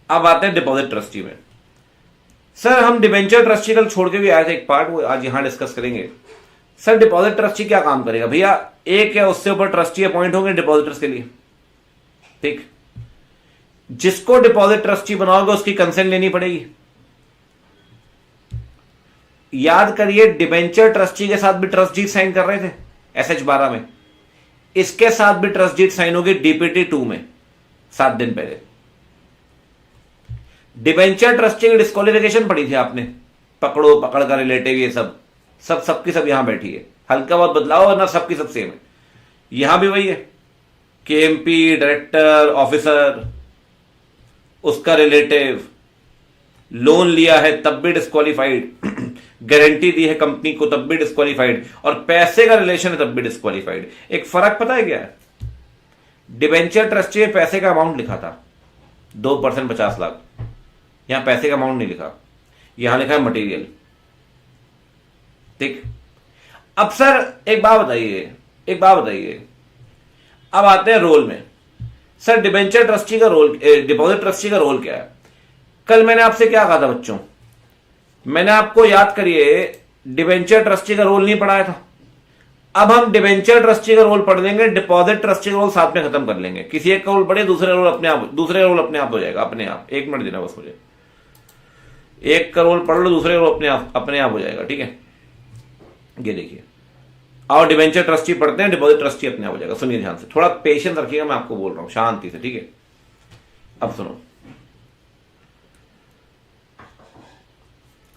अब आते हैं डिपॉजिट ट्रस्टी में। सर हम डिबेंचर ट्रस्टी कल छोड़ के भी आए थे एक पार्ट, वो आज यहां डिस्कस करेंगे। सर डिपॉजिट ट्रस्टी क्या काम करेगा भैया? एक या उससे ऊपर ट्रस्टी अपॉइंट होंगे डिपॉजिटर्स के लिए, ठीक। जिसको डिपॉजिट ट्रस्टी बनाओगे उसकी कंसेंट लेनी पड़ेगी। याद करिए, डिबेंचर ट्रस्टी के साथ भी ट्रस्ट डीड साइन कर रहे थे SH12 में, इसके साथ भी ट्रस्ट डीड साइन होगी DPT 2 में 7 दिन पहले। डिबेंचर ट्रस्टी की डिस्क्वालिफिकेशन पढ़ी थी आपने, पकड़ो पकड़ का रिलेटिव, ये सबकी सब यहां बैठी है, हल्का बहुत बदलाव वरना सबकी सब सेम है। यहां भी वही है, KMP, डायरेक्टर, ऑफिसर, उसका रिलेटिव, लोन लिया है तब भी डिस्क्वालिफाइड, गारंटी दी है कंपनी को तब भी डिस्क्वालिफाइड, और पैसे का रिलेशन है तब भी डिस्क्वालिफाइड। एक फर्क पता है क्या है? डिबेंचर ट्रस्टी में पैसे का अमाउंट लिखा था 2% 50 लाख, यहां पैसे का अमाउंट नहीं लिखा, यहां लिखा है मटेरियल, ठीक। अब सर एक बात बताइए, अब आते हैं रोल में। सर डिबेंचर ट्रस्टी का रोल, डिपॉजिट ट्रस्टी का रोल क्या है? कल मैंने आपसे क्या कहा था बच्चों? मैंने आपको, याद करिए, डिबेंचर ट्रस्टी का रोल नहीं पढ़ाया था। अब हम डिबेंचर ट्रस्टी का रोल पढ़ लेंगे, डिपॉजिट ट्रस्टी का रोल साथ में खत्म कर लेंगे। किसी एक का रोल पढ़े, दूसरे रोल अपने आप हो जाएगा, अपने आप। 1 मिनट देना बस मुझे, एक का रोल पढ़ लो, दूसरे रोल अपने आप हो जाएगा, ठीक है। ये देखिए, और डिबेंचर ट्रस्टी पढ़ते हैं, डिपॉजिट ट्रस्टी अपने आप हो जाएगा। सुनिए ध्यान से, थोड़ा पेशेंस रखिएगा, मैं आपको बोल रहा हूं शांति से, ठीक है। अब सुनो,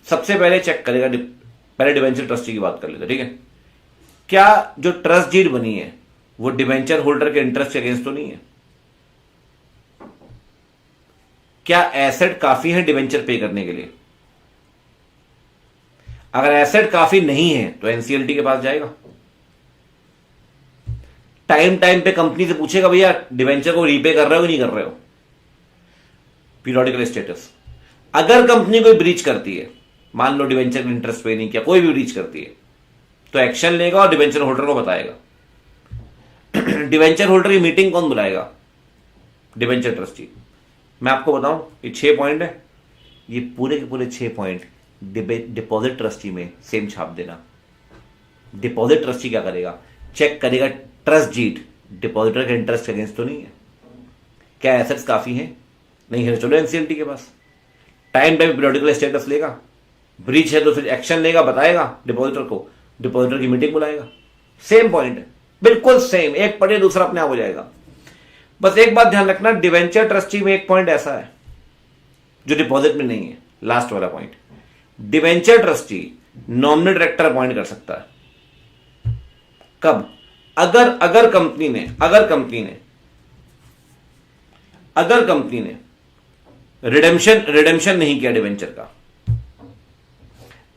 सबसे पहले चेक करेगा, पहले डिबेंचर ट्रस्टी की बात कर लेते, ठीक है। क्या जो ट्रस्ट डीड बनी है वो डिबेंचर होल्डर के इंटरेस्ट के अगेंस्ट तो नहीं है? क्या एसेट काफी है डिबेंचर पे करने के लिए? अगर एसेट काफी नहीं है तो एनसीएलटी के पास जाएगा, टाइम पे कंपनी से पूछेगा, भैया डिबेंचर को रीपे कर रहे हो कि नहीं कर रहे हो, पीरियोडिकल स्टेटस। अगर कंपनी कोई ब्रीच करती है, मान लो डिबेंचर का इंटरेस्ट पे नहीं किया, कोई भी ब्रीच करती है, तो एक्शन लेगा और डिबेंचर होल्डर को बताएगा। डिबेंचर होल्डर की मीटिंग कौन बुलाएगा? Debenture trustee. मैं आपको बताऊं, ये 6 पॉइंट है, ये पूरे के पूरे 6 पॉइंट डिपॉजिट ट्रस्टी में सेम छाप देना। डिपॉजिट ट्रस्टी क्या करेगा? चेक करेगा ट्रस्ट डीड डिपॉजिटर के इंटरेस्ट अगेंस्ट तो नहीं है, क्या एसेट्स काफी हैं, नहीं है, चलो एनसीएलटी के पास। टाइम पे पीरियोडिकल स्टेटस लेगा, ब्रीच है तो फिर एक्शन लेगा, बताएगा डिपॉजिटर को, डिपॉजिटर की मीटिंग बुलाएगा। सेम पॉइंट है, बिल्कुल सेम, एक पढ़िए दूसरा अपने आप हो जाएगा। बस एक बात ध्यान रखना, डिवेंचर ट्रस्टी में एक पॉइंट ऐसा है जो डिपॉजिट में नहीं है, लास्ट वाला point. Debenture trustee nominee director appoint कर सकता है। कब? अगर कंपनी ने रिडेम्पशन नहीं किया डिवेंचर का,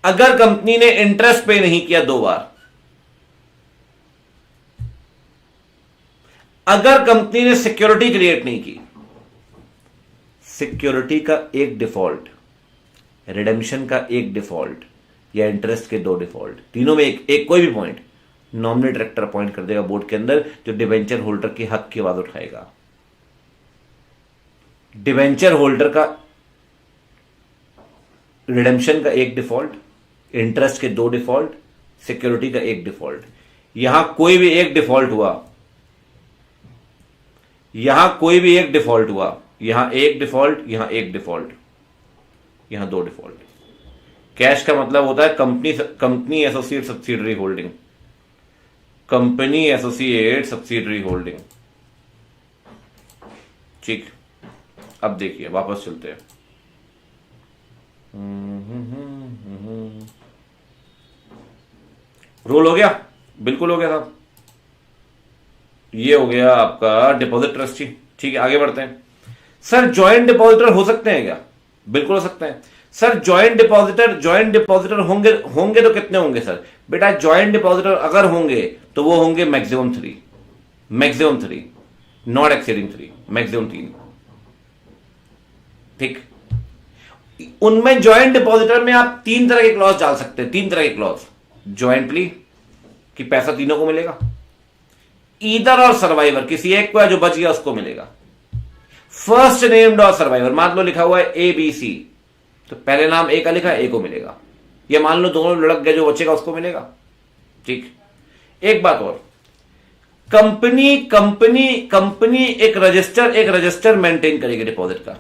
अगर कंपनी ने इंटरेस्ट पे नहीं किया 2 बार, अगर कंपनी ने सिक्योरिटी क्रिएट नहीं की, सिक्योरिटी का एक डिफॉल्ट, रिडेम्पशन का एक डिफॉल्ट, या इंटरेस्ट के 2 डिफॉल्ट, तीनों में एक कोई भी पॉइंट नॉमिनी डायरेक्टर अपॉइंट कर देगा बोर्ड के अंदर, जो डिवेंचर होल्डर के हक की आवाज उठाएगा। डिवेंचर होल्डर का रिडेम्पशन का एक डिफॉल्ट, इंटरेस्ट के 2 डिफॉल्ट, सिक्योरिटी का एक डिफॉल्ट। यहां कोई भी एक डिफॉल्ट हुआ, यहां एक डिफॉल्ट, यहां एक डिफॉल्ट, यहां 2 डिफॉल्ट। कैश का मतलब होता है company associate subsidiary holding, company associate subsidiary holding. ठीक, अब देखिए वापस चलते हैं। रोल हो गया, बिल्कुल हो गया साहब, ये हो गया आपका डिपॉजिट ट्रस्टी। ठीक है, आगे बढ़ते हैं। सर जॉइंट डिपॉजिटर हो सकते हैं क्या? बिल्कुल हो सकते हैं सर। जॉइंट डिपॉजिटर होंगे तो कितने होंगे सर? बेटा जॉइंट डिपॉजिटर अगर होंगे तो वो होंगे मैक्सिमम 3, नॉट एक्सीडिंग 3, मैक्सिमम 3। ठीक, उनमें जॉइंट डिपॉजिटर में आप 3 तरह के क्लॉज डाल सकते हैं, 3 तरह के क्लॉज। जॉइंटली कि पैसा तीनों को मिलेगा, ईदर और सर्वाइवर, किसी एक को है जो बच गया उसको मिलेगा। फर्स्ट नेम्ड और सर्वाइवर, मान लो लिखा हुआ है ABC, तो पहले नाम ए का लिखा है, ए को मिलेगा। ये मान लो दोनों लड़क गए, जो बचेगा उसको मिलेगा। ठीक, एक बात और, कंपनी एक रजिस्टर मेंटेन करेगी डिपॉजिट का।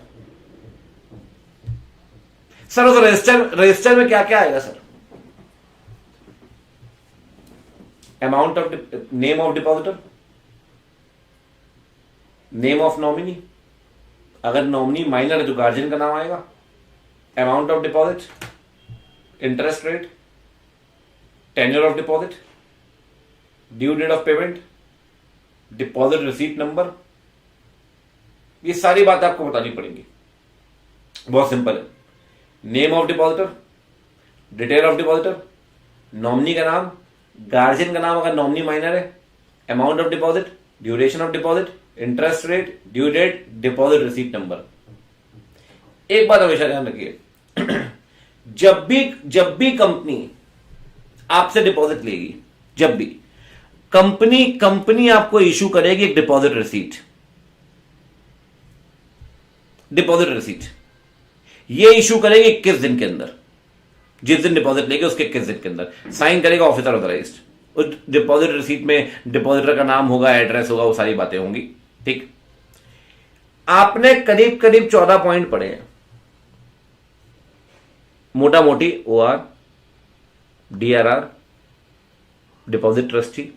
सर उस रजिस्टर में क्या क्या आएगा sir? Amount of name of depositor, name of nominee, अगर नॉमिनी माइनर है तो गार्जियन का नाम आएगा, amount of deposit, interest rate, tenure of deposit, due date of payment, deposit receipt number. ये सारी बात आपको बतानी पड़ेगी, बहुत सिंपल है। Name of depositor, detail of depositor, nominee का नाम, गार्जियन का नाम अगर नॉमिनी माइनर है, amount of deposit, duration of deposit, interest rate, due date, deposit receipt number. एक बात हमेशा ध्यान रखिए, जब भी कंपनी आपसे डिपॉजिट लेगी, जब भी कंपनी आपको इशू करेगी एक डिपॉजिट रिसीट, ये इशू करेगी 21 दिन के अंदर। जिस दिन डिपॉजिट लेके उसके 21 दिन के अंदर साइन करेगा ऑफिसर ऑथराइज्ड। उस डिपॉजिट रिसीट में डिपॉजिटर का नाम होगा, एड्रेस होगा, वो सारी बातें होंगी। ठीक, आपने करीब 14 पॉइंट पढ़े हैं, मोटा मोटी OR, DRR, डिपॉजिट ट्रस्टी,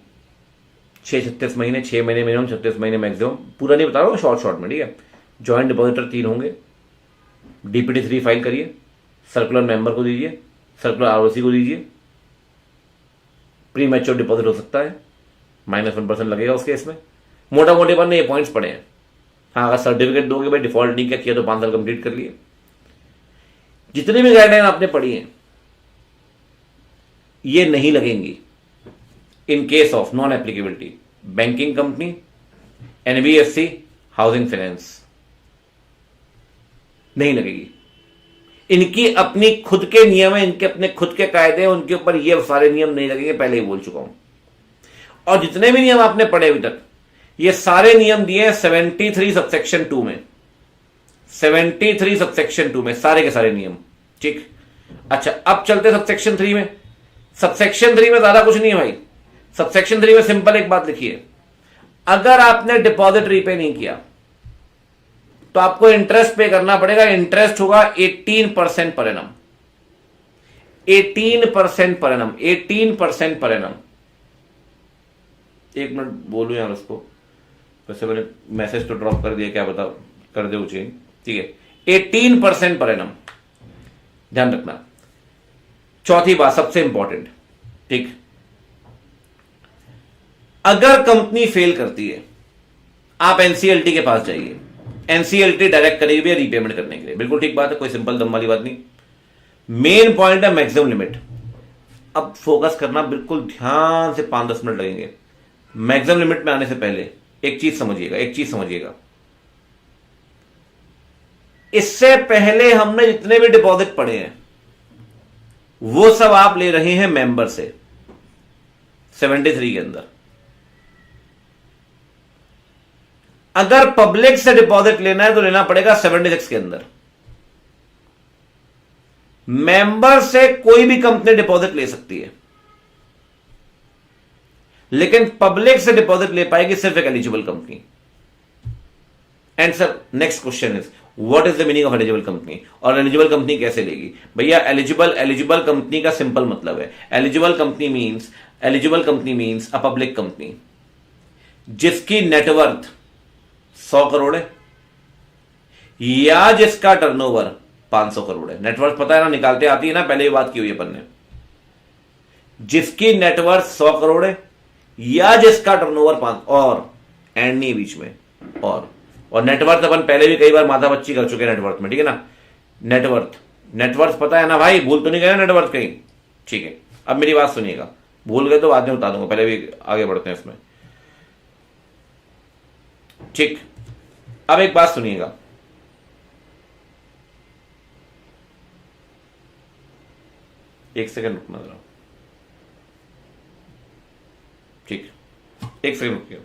36 महीने, 6 महीने मिनिमम, 36 महीने मैक्सिमम, पूरा नहीं बता रहा हूं, शॉर्ट में। ठीक है, ज्वाइंट डिपॉजिटर 3 होंगे, DPD 3 फाइल करिए, सर्कुलर मेंबर को दीजिए, सर्कुलर ROC को दीजिए। प्री मैच्योर डिपॉजिट हो सकता है, -1% लगेगा उस केस में। मोटा मोटे पर ने ये पॉइंट्स पढ़े हैं। हाँ, अगर सर्टिफिकेट दोगे भाई, डिफॉल्ट नहीं किया तो 5 साल कंप्लीट कर लिए। जितनी भी गाइडलाइन आपने पढ़ी है ये नहीं लगेंगी in case of non applicability. Banking company, NBFC, housing finance नहीं लगेगी। इनकी अपनी खुद के नियम है, इनके अपने खुद के कायदे हैं, उनके ऊपर ये सारे नियम नहीं लगेंगे, पहले ही बोल चुका हूं। और जितने भी नियम आपने पढ़े अभी तक, ये सारे नियम दिए हैं 73 सबसेक्शन 2 में, 73 सबसेक्शन 2 में सारे के सारे नियम। ठीक, अच्छा अब चलते सबसेक्शन 3 में। सबसेक्शन 3 में ज्यादा कुछ नहीं है भाई। सबसेक्शन 3 में सिंपल एक बात लिखिए, अगर आपने डिपॉजिट रीपे नहीं किया तो आपको इंटरेस्ट पे करना पड़ेगा। इंटरेस्ट होगा 18% per annum. 18% per annum, 18% per annum. एक मिनट बोलूं यार उसको, वैसे मैंने मैसेज तो ड्रॉप कर दिया, क्या बता कर दे चेंज, ठीक है। 18% पर एनम, ध्यान रखना। चौथी बात सबसे इंपॉर्टेंट, ठीक, अगर कंपनी फेल करती है, आप एनसीएलटी के पास जाइए, एनसीएलटी डायरेक्ट करेगी भैया रीपेमेंट करने के लिए, बिल्कुल ठीक बात है, कोई सिंपल दम वाली बात नहीं। मेन पॉइंट है मैक्सिमम लिमिट। अब फोकस करना, बिल्कुल ध्यान से 5-10 मिनट लगेंगे। मैक्सिमम लिमिट में आने से पहले एक चीज समझिएगा, एक चीज समझिएगा, इससे पहले हमने जितने भी डिपॉजिट पड़े हैं वो सब आप ले रहे हैं मेंबर से 73 के अंदर। अगर पब्लिक से डिपॉजिट लेना है तो लेना पड़ेगा 76 के अंदर। मेंबर से कोई भी कंपनी डिपॉजिट ले सकती है, लेकिन पब्लिक से डिपॉजिट ले पाएगी सिर्फ एक eligible company. And sir next question is what is the meaning of eligible company, और एलिजिबल कंपनी कैसे लेगी? भैया एलिजिबल कंपनी का सिंपल मतलब है, eligible company means a public company जिसकी नेटवर्थ 100 करोड़ है या जिसका टर्नओवर 500 करोड़ है। नेटवर्थ पता है ना, निकालते आती है ना, पहले ही बात की हुई है अपन ने। जिसकी नेटवर्थ 100 करोड़ है या जिसका टर्नओवर 5, और एंड नहीं बीच में, और नेटवर्थ अपन पहले भी कई बार माथा बच्ची कर चुके हैं नेटवर्थ में, ठीक है ना। नेटवर्थ पता है ना भाई, भूल तो नहीं गए नेटवर्थ कहीं, ठीक है। अब मेरी बात सुनिएगा, भूल गए तो बाद में बता दूंगा, पहले भी आगे बढ़ते हैं इसमें, ठीक। अब एक बात सुनिएगा, एक सेकंड रुकना जरा, ठीक, एक सेकंड रुकिए।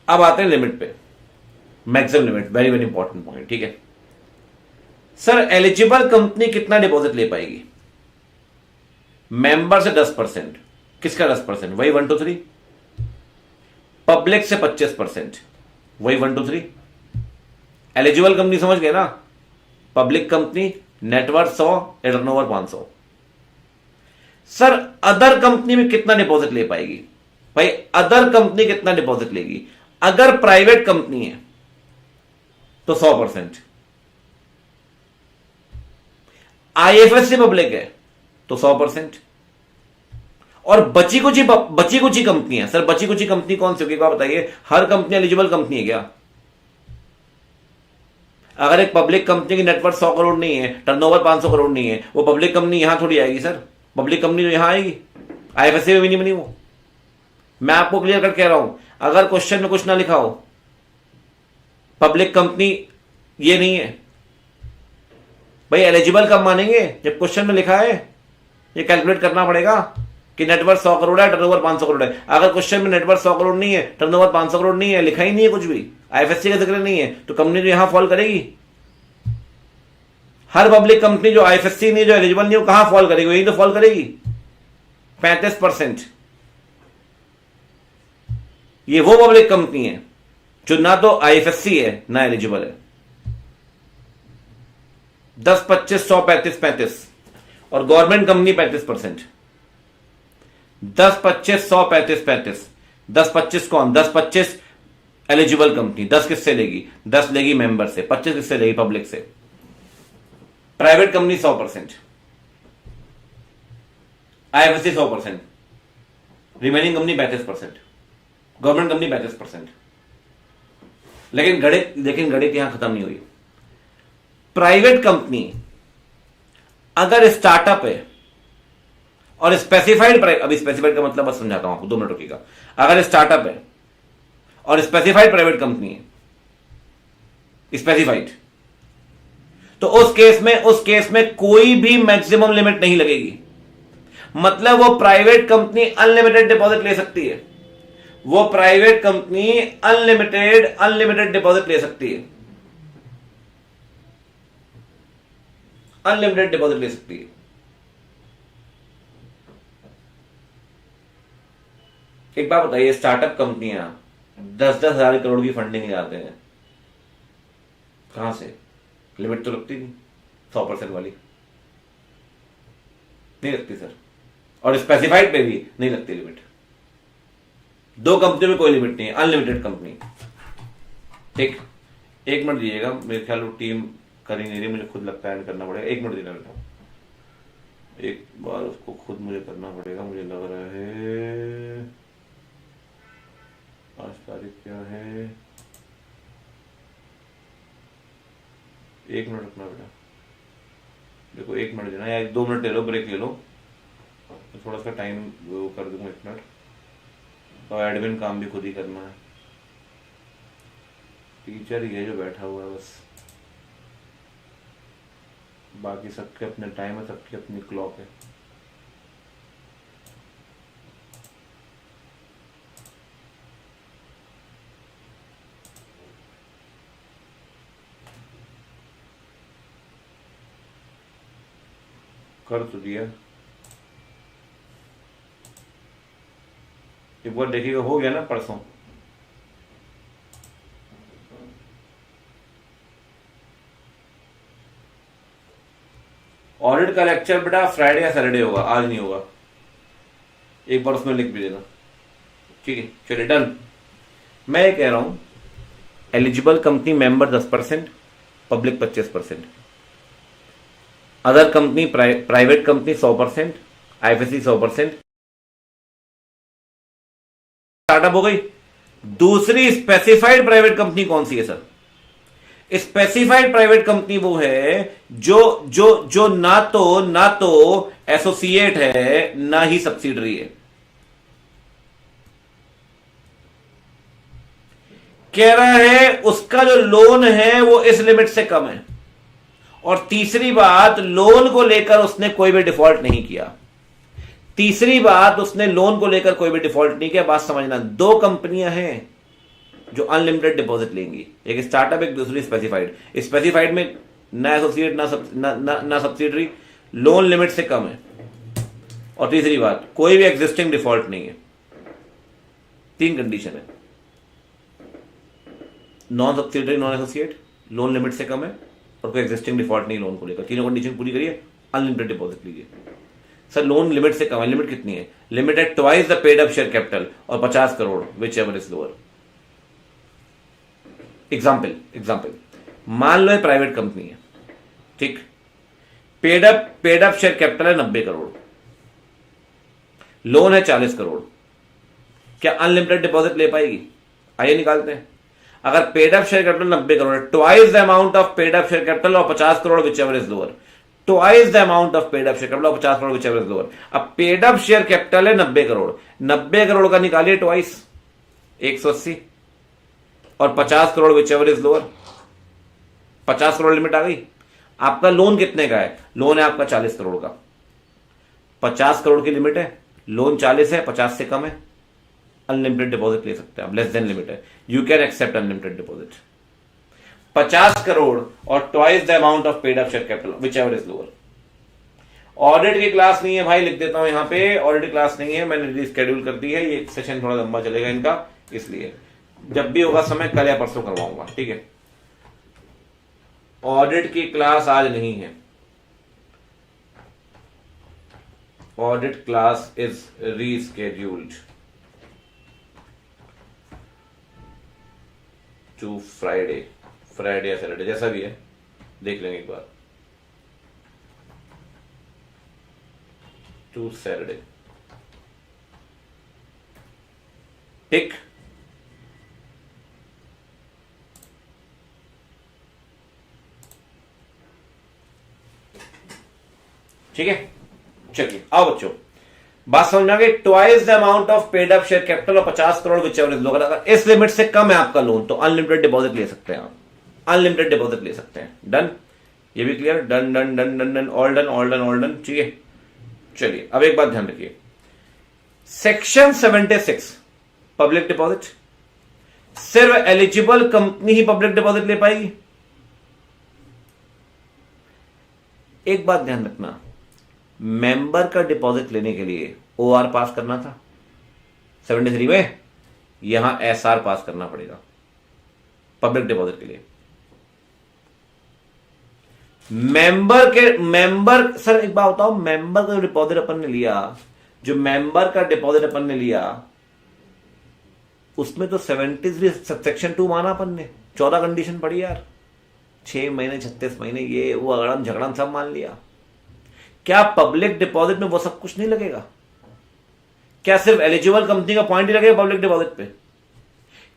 अब आते हैं लिमिट पे, maximum limit, very very important point, ठीक है। सर एलिजिबल कंपनी कितना डिपॉजिट ले पाएगी? मेंबर से 10%, किसका 10%? वही 1 2 3। पब्लिक से 25%, वही 1 2 3। एलिजिबल कंपनी समझ गए ना, public company, net worth 100, turnover 500। Sir other company में कितना डिपॉजिट ले पाएगी? भाई अदर कंपनी कितना डिपॉजिट लेगी? अगर प्राइवेट कंपनी है तो 100%, आईएफएससी पब्लिक है तो 100%, और बची कुछ ही कंपनी है। सर बची कुछ ही कंपनी कौन सी होगी बताइए? हर कंपनी एलिजिबल कंपनी है क्या? अगर एक पब्लिक कंपनी की नेटवर्थ 100 करोड़ नहीं है, टर्नओवर 500 करोड़ नहीं है, वो पब्लिक कंपनी यहां थोड़ी आएगी सर। पब्लिक कंपनी तो यहां आएगी, आईएफएससी में भी नहीं बनी वो। मैं आपको क्लियर कर कह रहा हूं, अगर क्वेश्चन में कुछ ना लिखा हो, पब्लिक कंपनी ये नहीं है, भाई एलिजिबल कब मानेंगे? जब क्वेश्चन में लिखा है। ये कैलकुलेट करना पड़ेगा कि नेटवर्थ 100 करोड़ है, टर्नओवर 500 करोड़ है। अगर क्वेश्चन में नेटवर्थ 100 करोड़ नहीं है, टर्नओवर 500 करोड़ नहीं है, लिखा ही नहीं है कुछ भी, आईएफएससी का जिक्र नहीं है, तो कंपनी तो यहां फॉल करेगी। हर पब्लिक कंपनी जो आईएफएससी नहीं, जो एलिजिबल नहीं, वो कहां फॉल करेगी? वही तो फॉल करेगी, 35%। ये वो पब्लिक कंपनी है जो ना तो आईएफएससी है ना एलिजिबल है। 10, 25, 100, 35, 35, और गवर्नमेंट कंपनी 35%। 10, 25, 100, 35, 35। 10, 25 कौन? 10, 25 एलिजिबल कंपनी। 10 किससे लेगी? 10 लेगी मेंबर से। 25 किससे लेगी? पब्लिक से। Private company 100%, IFSC 100%, remaining company 35%, government company 35%। लेकिन गणित यहां खत्म नहीं हुई। प्राइवेट कंपनी अगर स्टार्टअप है और स्पेसिफाइड, अभी स्पेसिफाइड का मतलब बस समझाता हूं आपको, 2 मिनट रुकिएगा। अगर स्टार्टअप है और स्पेसिफाइड प्राइवेट कंपनी है, स्पेसिफाइड, तो उस केस में कोई भी मैक्सिमम लिमिट नहीं लगेगी। मतलब वो प्राइवेट कंपनी अनलिमिटेड डिपॉजिट ले सकती है। वो प्राइवेट कंपनी अनलिमिटेड डिपॉजिट ले सकती है, अनलिमिटेड डिपॉजिट ले सकती है। एक बात बताइए, स्टार्टअप कंपनियां 10-10 हजार करोड़ की फंडिंग ले आते हैं, कहां से? लिमिट तो लगती नहीं 100% वाली। नहीं लगती सर, और स्पेसिफाइड पे भी नहीं लगती लिमिट। दो कंपनी में कोई लिमिट नहीं है, अनलिमिटेड कंपनी। ठीक, एक मिनट दीजिएगा, मेरे ख्याल टीम कर ही नहीं रही, मुझे खुद लगता है ऐड करना पड़ेगा। एक मिनट देना बेटा, एक बार उसको खुद मुझे करना पड़ेगा। मुझे लग रहा है आज तारीख क्या है, एक मिनट रखना बेटा, देखो 1 मिनट देना, या 2 मिनट ले लो, ब्रेक ले लो, तो थोड़ा सा टाइम वो कर दूंगा 1 मिनट। तो एडमिन काम भी खुद ही करना है, टीचर ही है जो बैठा हुआ है बस, बाकी सबके अपने टाइम है, सबकी अपनी क्लॉक है। कर तो दिया, एक बार देखिएगा, हो गया ना परसों। ऑडिट का लेक्चर बेटा फ्राइडे या सैटरडे होगा, आज नहीं होगा, एक बार उसमें लिख भी देना। ठीक है, चलिए डन। मैं ये कह रहा हूं, eligible company member 10%, public 25%, other company private company 100%, IFSC 100%। Startup हो गई। दूसरी स्पेसिफाइड प्राइवेट कंपनी कौन सी है सर? स्पेसिफाइड प्राइवेट कंपनी वो है जो जो जो ना तो एसोसिएट है ना ही सब्सिडरी है। कह रहा है उसका जो लोन है वो इस लिमिट से कम है, और तीसरी बात, लोन को लेकर उसने कोई भी डिफॉल्ट नहीं किया। तीसरी बात, उसने लोन को लेकर कोई भी डिफॉल्ट नहीं किया। बात समझना, दो कंपनियां हैं जो अनलिमिटेड डिपॉजिट लेंगी, एक स्टार्टअप, एक दूसरी स्पेसिफाइड। स्पेसिफाइड में ना एसोसिएट ना सब्सिडरी, लोन लिमिट से कम है, और तीसरी बात, कोई भी एग्जिस्टिंग डिफॉल्ट नहीं है। 3 कंडीशन है, non subsidiary, non associate, loan limit से कम है, और कोई एग्जिस्टिंग डिफॉल्ट नहीं लोन को लेकर। तीनों कंडीशन पूरी करिए, अनलिमिटेड डिपॉजिट लीजिए। सर लोन लिमिट से कम है, लिमिट कितनी है? लिमिट है twice the paid up share capital, और 50 crore, whichever is lower. Example, मान लो प्राइवेट कंपनी है, ठीक, पेड अप शेयर कैपिटल है 90 करोड़, लोन है 40 करोड़, क्या अनलिमिटेड डिपॉजिट ले पाएगी? आइए निकालते हैं। अगर paid up share capital 90 crore है, twice the amount of paid up share capital और 50 crore, whichever is lower. Twice the amount of paid up share capital और 50 crore, whichever is lower. अब पेड अप शेयर कैपिटल है 90 करोड़, 90 करोड़ का निकालिए ट्वाइस, 180, और 50 crore, whichever is lower. 50 crore limit आ गई। आपका लोन कितने का है? लोन है आपका 40 करोड़ का, 50 करोड़ की लिमिट है, लोन 40 है, 50 से कम है, अनलिमिटेड डिपॉजिट ले सकते हैं आप, लेस देन लिमिट है, you can accept unlimited deposit. 50 crore और twice the amount of paid up share capital, whichever is lower. Audit की क्लास नहीं है भाई, लिख देता हूं यहां पे, ऑडिट क्लास नहीं है, मैंने रिस्केड्यूल कर दी है, ये सेशन थोड़ा लंबा चलेगा इनका, इसलिए जब भी होगा समय कल या परसों करवाऊंगा, ठीक है। ऑडिट की क्लास आज नहीं है, audit class is rescheduled to Friday या सैटरडे, जैसा भी है, देख लेंगे एक बार, टू सैटरडे, ठीक। ठीक है, चलिए आओ बच्चों, बात समझ में आ गई। Twice the amount of paid up share capital और 50 crore, whichever is lower. अगर इस लिमिट से कम है आपका लोन, तो अनलिमिटेड डिपॉजिट ले सकते हैं आप, अनलिमिटेड डिपॉजिट ले सकते हैं। डन, ये भी clear, done done done done done, all done all done all done, ठीक है। चलिए अब एक बात ध्यान रखिए, सेक्शन 76 पब्लिक डिपॉजिट, सिर्फ एलिजिबल कंपनी ही पब्लिक डिपॉजिट ले पाएगी। एक बात ध्यान रखना, मेंबर का डिपॉजिट लेने के लिए ओआर पास करना था 73 में, यहां एसआर पास करना पड़ेगा पब्लिक डिपॉजिट के लिए। मेंबर सर एक बात बताओ, मेंबर का जो डिपॉजिट अपन ने लिया, जो मेंबर का डिपॉजिट अपन ने लिया, उसमें तो 73 सेक्शन 2 माना अपन ने, 14 कंडीशन पड़ी यार, 6 महीने 36 महीने ये वो अगड़म झगड़म सब मान लिया। क्या पब्लिक डिपॉजिट में वो सब कुछ नहीं लगेगा? क्या सिर्फ एलिजिबल कंपनी का पॉइंट ही लगेगा पब्लिक डिपॉजिट पे?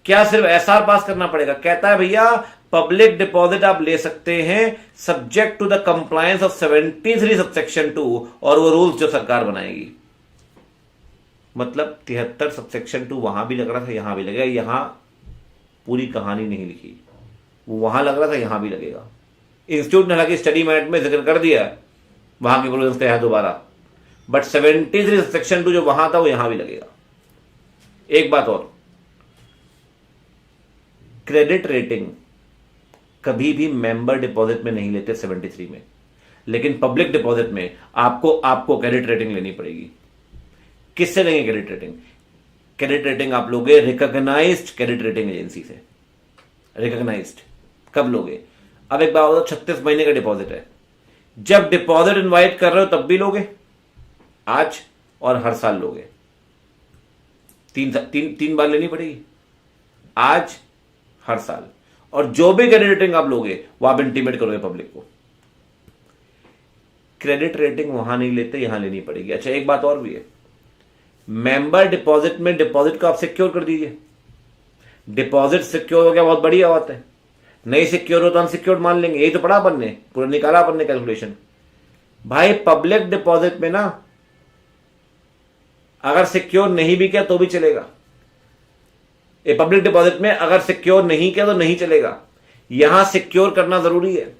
क्या सिर्फ एसआर पास करना पड़ेगा? कहता है भैया पब्लिक डिपॉजिट आप ले सकते हैं subject to the compliance of 73 subsection 2 और वो रूल्स जो सरकार बनाएगी। मतलब 73 सबसेक्शन 2 वहां भी लग रहा था, यहां भी लगेगा। यहां पूरी कहानी नहीं लिखी, वो वहां लग रहा था यहां भी लगेगा। इंस्टीट्यूट ने हालांकि स्टडी मैट में जिक्र कर दिया वहां की प्रोविजंस का है दोबारा, बट 73 सेक्शन 2 जो वहां था वो यहां भी लगेगा। एक बात और, क्रेडिट रेटिंग कभी भी मेंबर डिपॉजिट में नहीं लेते 73 में, लेकिन पब्लिक डिपॉजिट में आपको क्रेडिट रेटिंग लेनी पड़ेगी। किससे लेंगे क्रेडिट रेटिंग? क्रेडिट रेटिंग आप लोगे रिकॉग्नाइज्ड क्रेडिट रेटिंग एजेंसी से। रिकॉग्नाइज्ड कब लोगे? अब एक बात बताओ, 36 महीने का डिपॉजिट है, जब डिपॉजिट इनवाइट कर रहे हो तब भी लोगे आज, और हर साल लोगे। तीन बार लेनी पड़ेगी, आज, हर साल। और जो भी क्रेडिट रेटिंग आप लोगे वो आप इंटीमेट करोगे पब्लिक को। क्रेडिट रेटिंग वहां नहीं लेते, यहां लेनी पड़ेगी। अच्छा एक बात और भी है, मेंबर डिपॉजिट में डिपॉजिट को आप सिक्योर कर दीजिए। डिपॉजिट सिक्योर हो गया, बहुत बढ़िया बात है। नहीं सिक्योर हो तो अनसिक्योर मान लेंगे, यही तो पढ़ा अपन ने, पूरा निकाला अपन ने कैलकुलेशन। भाई पब्लिक डिपॉजिट में ना अगर सिक्योर नहीं भी किया तो भी चलेगा। ये पब्लिक डिपॉजिट में अगर सिक्योर नहीं किया तो नहीं चलेगा। यहां सिक्योर करना जरूरी है,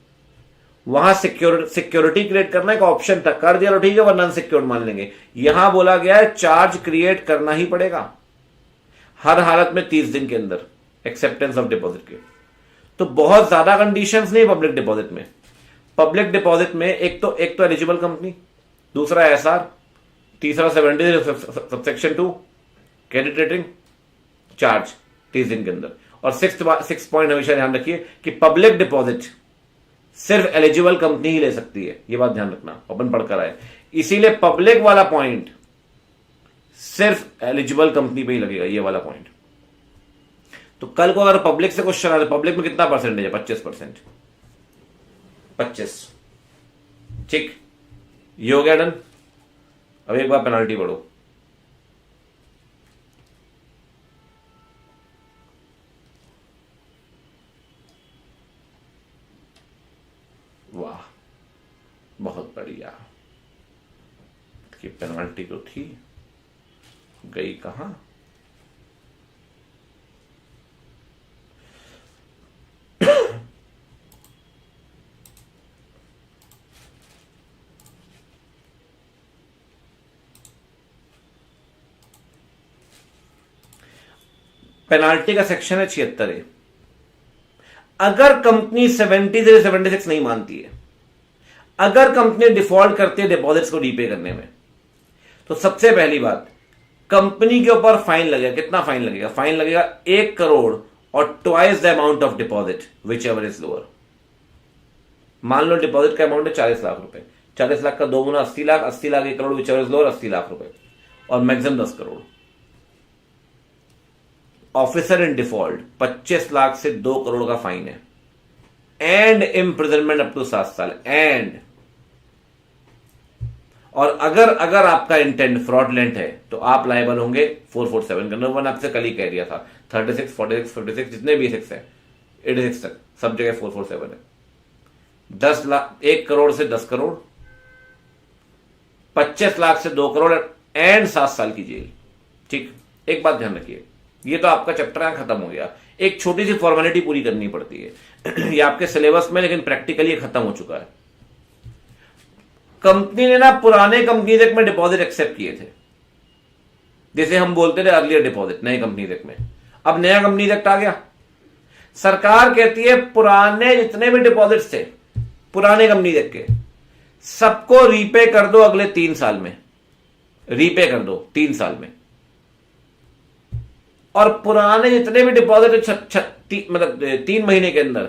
वहां सिक्योरिटी क्रिएट करना एक ऑप्शन था, कर दिया तो ठीक है, वरना अनसिक्योर मान लेंगे। यहां बोला गया है चार्ज क्रिएट करना ही पड़ेगा हर हालत में 30 दिन के अंदर एक्सेप्टेंस ऑफ डिपॉजिट के। तो बहुत ज्यादा कंडीशंस नहीं पब्लिक डिपॉजिट में। पब्लिक डिपॉजिट में एक तो एलिजिबल कंपनी, दूसरा एसआर, तीसरा 70 सबसेक्शन 2 क्रेडिट रेटिंग, चार्ज 30 दिन के अंदर। और सिक्स पॉइंट हमेशा ध्यान रखिए कि पब्लिक डिपॉजिट सिर्फ एलिजिबल कंपनी ही ले सकती है, यह बात ध्यान रखना, अपन पढ़कर आए। इसीलिए पब्लिक वाला पॉइंट सिर्फ एलिजिबल कंपनी पे ही लगेगा, ये वाला पॉइंट। तो कल को अगर पब्लिक से क्वेश्चन आ रहा है, पब्लिक में कितना परसेंटेज है? 25%। 25, ठीक, ये हो गया डन। अब एक बार पेनाल्टी बढ़ो। वाह बहुत बढ़िया, कि पेनाल्टी तो थी, गई कहां? पेनाल्टी का सेक्शन है 76। अगर कंपनी 73 76 नहीं मानती है, अगर कंपनी डिफॉल्ट करती है डिपॉजिट्स को रीपे करने में, तो सबसे पहली बात कंपनी के ऊपर फाइन लगेगा। कितना फाइन लगेगा? फाइन लगेगा 1 करोड़ और twice the amount of deposit which ever is lower. मान लो डिपॉजिट का अमाउंट है 40 लाख रुपए, 40 लाख का 2 गुना 80 lakh, 80 lakh 1 crore whichever is lower, 80 lakh रुपए, और maximum 10 crore. Officer in default 25 lakh से 2 करोड़ का फाइन है, एंड इम्प्रिजनमेंट अप टू 7 साल। एंड और अगर आपका इंटेंट फ्रॉडलेंट है तो आप लायबल होंगे 447 का। वन आपसे कल ही कह दिया था, 36, 46, 56 जितने भी 6 है, 86 तक सब जगह 447 है। 10 लाख 1 करोड़ से 10 करोड़, 25 लाख से 2 करोड़ एंड 7 साल की जेल। ठीक, एक बात ध्यान रखिए, ये तो आपका चैप्टर यहां खत्म हो गया। एक छोटी सी फॉर्मेलिटी पूरी करनी पड़ती है ये आपके सिलेबस में, लेकिन प्रैक्टिकली ये खत्म हो चुका है। कंपनी ने ना पुराने कंपनीज एक्ट में डिपॉजिट एक्सेप्ट किए थे, जैसे हम बोलते थे अर्लियर डिपॉजिट, नए कंपनीज एक्ट में। अब नया कंपनीज एक्ट आ गया, सरकार कहती है पुराने जितने भी डिपॉजिट्स थे पुराने कंपनीज एक्ट के, सबको रीपे कर दो अगले 3 साल में, रीपे कर दो 3 साल में। और पुराने जितने भी डिपॉजिट मतलब 3 महीने के अंदर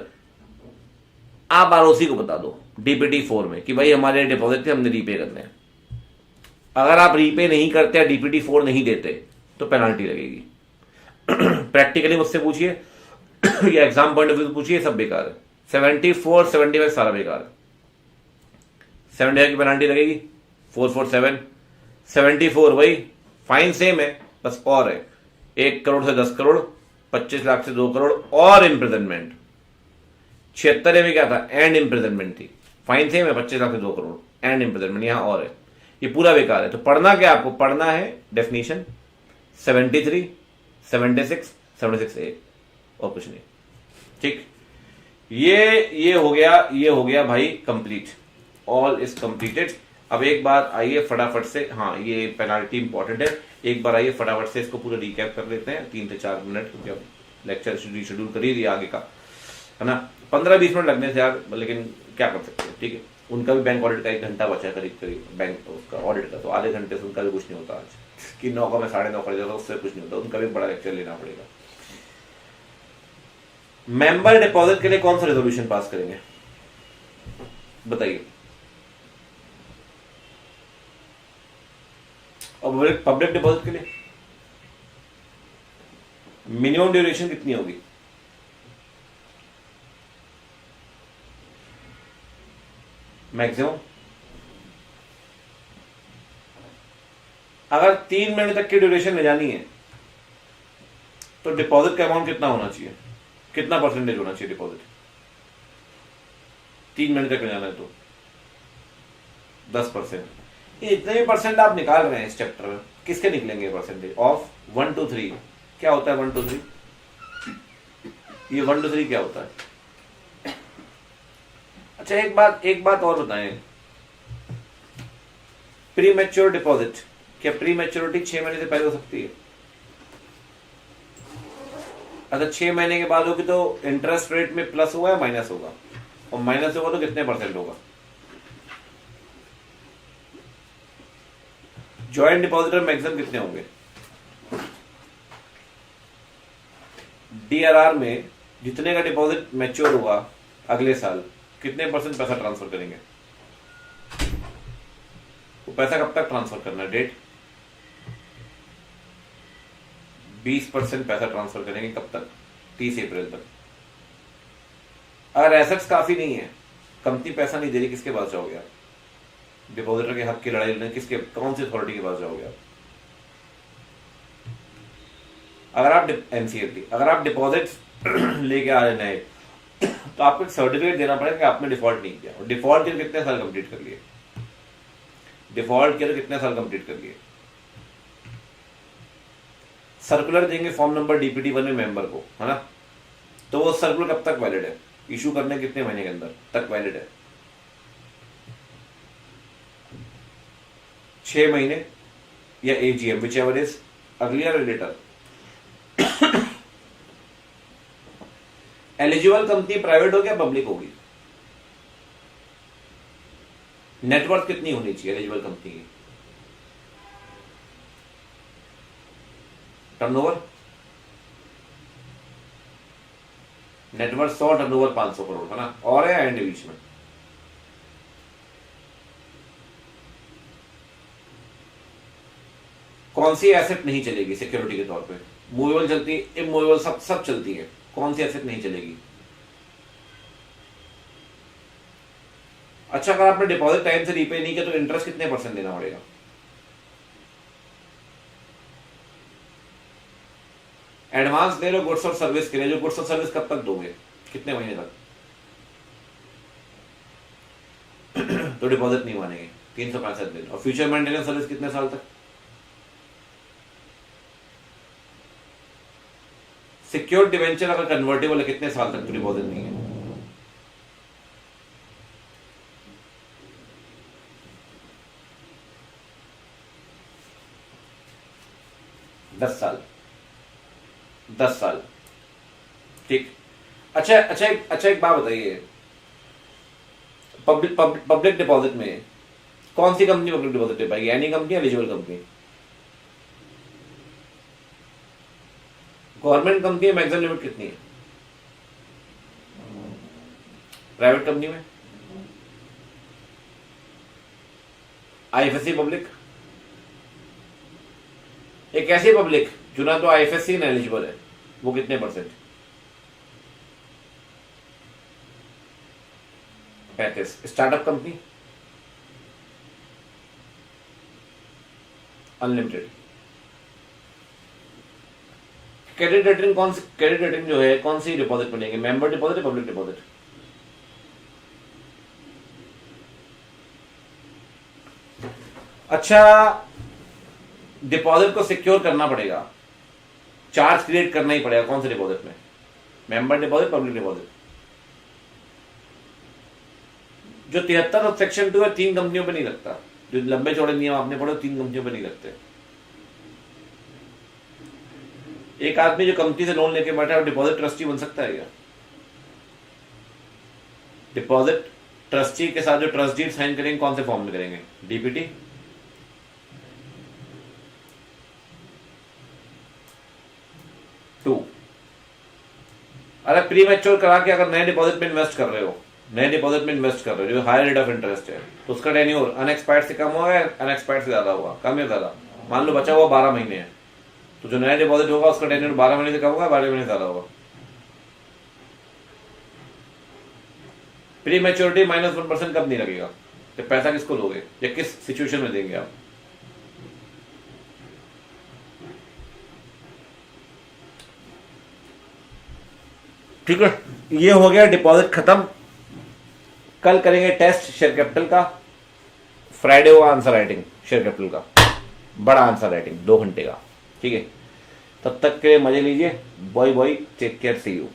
आप आरओसी को बता दो डीपीटी 4 में कि भाई हमारे डिपॉजिट थे, हमने रीपे करने हैं। अगर आप रीपे नहीं करते या डीपीटी 4 नहीं देते तो पेनाल्टी लगेगी। प्रैक्टिकली मुझसे पूछिए या एग्जाम पॉइंट ऑफ व्यू पूछिए, सब बेकार है। 74 75 सारा बेकार है। 75 की पेनाल्टी लगेगी 447, 74 वही फाइन सेम है, बस और है 1 करोड़ से 10 करोड़, 25 लाख से 2 करोड़ और इम्प्रिजनमेंट। 76 में क्या था, एंड इम्प्रिजनमेंट थी। फाइन सेम है 25 लाख से 2 करोड़ एंड इम्प्रिजनमेंट, यहां और है। ये पूरा बेकार है। तो पढ़ना क्या आपको, पढ़ना है डेफिनेशन 73, 76, 76A और कुछ नहीं। ठीक, ये हो गया भाई कंप्लीट, ऑल इज कंप्लीटेड। अब एक बार आइए फटाफट से, हाँ ये पेनाल्टी इंपॉर्टेंट है, एक बार आइए फटाफट से इसको पूरा रिकैप कर लेते हैं 3 से 4 मिनट, क्योंकि अब लेक्चर शेड्यूल कर ही दिया आगे का, है ना। 15-20 मिनट लगने से यार, लेकिन क्या कर सकते हैं। ठीक है, उनका भी बैंक ऑडिट का 1 घंटा बचा है करीब बैंक उसका ऑडिट का, तो आधे घंटे से उनका भी कुछ नहीं होता आज कि 9 का मैं 9:30 कर जाता, उससे कुछ नहीं होता। उनका भी बड़ा लेक्चर लेना पड़ेगा। मेंबर डिपॉजिट के लिए कौन सा रेजोल्यूशन पास करेंगे बताइए। और पब्लिक डिपॉजिट के लिए मिनिमम ड्यूरेशन कितनी होगी? मैक्सिमम अगर 3 महीने तक की ड्यूरेशन ले जानी है तो डिपॉजिट का अमाउंट कितना होना चाहिए, कितना परसेंटेज होना चाहिए डिपॉजिट? 3 महीने तक ले जाना है तो 10%। ये इतने भी परसेंट आप निकाल रहे हैं इस चैप्टर में, किसके निकलेंगे परसेंटेज ऑफ 1 to 3? क्या होता है 1 to 3? ये 1 to 3 क्या होता है? अच्छा एक बात और बताएं, प्री मैच्योर डिपॉजिट, क्या प्री मैच्योरिटी 6 महीने से पहले हो सकती है? अगर 6 महीने के बाद होगी तो इंटरेस्ट रेट में प्लस होगा या माइनस होगा? और माइनस होगा तो कितने परसेंट होगा? ज्वाइंट डिपॉजिटर मैक्सिमम कितने होंगे? डीआरआर में जितने का डिपॉजिट मैच्योर हुआ अगले साल, कितने परसेंट पैसा ट्रांसफर करेंगे? वो पैसा कब तक ट्रांसफर करना है? डेट 20% पैसा ट्रांसफर करेंगे। कब तक? 30 अप्रैल तक। अगर एसेट्स काफी नहीं है, कंपनी पैसा नहीं दे रही, किसके पास जाओगे आप? डिपॉजिटर के हक की लड़ाई लड़ने किसके, कौन सी अथॉरिटी के पास जाओगे आप? अगर आप एनसीएलटी, अगर आप डिपॉजिट लेके आ रहे हैं तो आपको एक सर्टिफिकेट देना पड़ेगा कि आपने डिफॉल्ट नहीं किया। और डिफॉल्ट किया कितने साल कंप्लीट कर लिए? डिफॉल्ट किया तो कितने साल कंप्लीट कर लिए? सर्कुलर देंगे फॉर्म नंबर डीपीटी 1 में मेंबर को, है ना। तो वो सर्कुलर कब तक वैलिड है? इशू करने कितने महीने के अंदर तक वैलिड है? 6 महीने या AGM, whichever is earlier later. Eligible company private होगी या पब्लिक होगी? नेटवर्थ कितनी होनी चाहिए एलिजिबल कंपनी की? टर्नओवर, नेटवर्थ 100, टर्नओवर 500 करोड़, है ना। और है एंड बीच में कौन सी एसेट नहीं चलेगी सिक्योरिटी के तौर पे? मूवेबल चलती है, इमूवेबल सब चलती है, कौन सी एसेट नहीं चलेगी? अच्छा, अगर आपने डिपॉजिट टाइम से रीपे नहीं किया तो इंटरेस्ट कितने परसेंट देना पड़ेगा? एडवांस दे रहे हो गुड्स और सर्विस के लिए, जो गुड्स और सर्विस कब तक दोगे, कितने महीने तक? तो डिपॉजिट नहीं मानेंगे, 365 दिन। और फ्यूचर मेंटेनेंस सर्विस कितने साल तक? सिक्योर्ड डिवेंचर अगर कन्वर्टेबल है कितने साल तक? तो डिपॉजिट नहीं है। दस साल। ठीक। अच्छा, एक बात बताइए, पब्लिक डिपॉजिट में कौन सी कंपनी पब्लिक डिपॉजिट दे पाएगी? Any company, eligible company? Government company में मैक्सिमम लिमिट कितनी है? प्राइवेट कंपनी में आईएफएससी पब्लिक, एक ऐसी पब्लिक जो ना तो आईएफएससी एलिजिबल है, वो कितने percent? 35। Startup company unlimited. Credit rating कौन सी, क्रेडिट रेटिंग जो है कौन सी डिपॉजिट में लेंगे, मेंबर डिपॉजिट या पब्लिक डिपॉजिट? अच्छा, डिपॉजिट को सिक्योर करना पड़ेगा, चार्ज क्रिएट करना ही पड़ेगा, कौन से डिपॉजिट में? Member deposit, public deposit. जो 73 सेक्शन 2 है 3 कंपनियों पे नहीं लगता, जो लंबे चौड़े नियम आपने पढ़े 3 कंपनियों पे नहीं लगते। एक आदमी जो कंपनी से लोन लेके बैठा है डिपॉजिट ट्रस्टी बन सकता है क्या? डिपॉजिट ट्रस्टी के साथ जो ट्रस्ट डीड साइन करेंगे कौन से फॉर्म में करेंगे? डीपीटी। अरे प्री मैच्योर करा के अगर नए डिपॉजिट में इन्वेस्ट कर रहे हो, नए डिपॉजिट में इन्वेस्ट कर रहे हो जो हायर रेट ऑफ इंटरेस्ट है, तो उसका टेन्योर अनएक्सपायर्ड से कम होगा, अनएक्सपायर्ड से ज्यादा होगा, कम या ज्यादा? मान लो बचा हुआ 12 महीने है, तो जो नया डिपॉजिट होगा उसका टेन्योर 12 महीने से कम होगा, 12 महीने से ज्यादा होगा। प्री मैच्योरिटी -1% कब नहीं लगेगा? तो पैसा किसको लोगे या किस सिचुएशन में देंगे आप? ठीक है, ये हो गया डिपॉजिट खत्म। कल करेंगे टेस्ट शेयर कैपिटल का, फ्राइडे होगा आंसर राइटिंग शेयर कैपिटल का, बड़ा आंसर राइटिंग 2 घंटे का। ठीक है, तब तक के मजे लीजिए। Bye bye, take care, see you.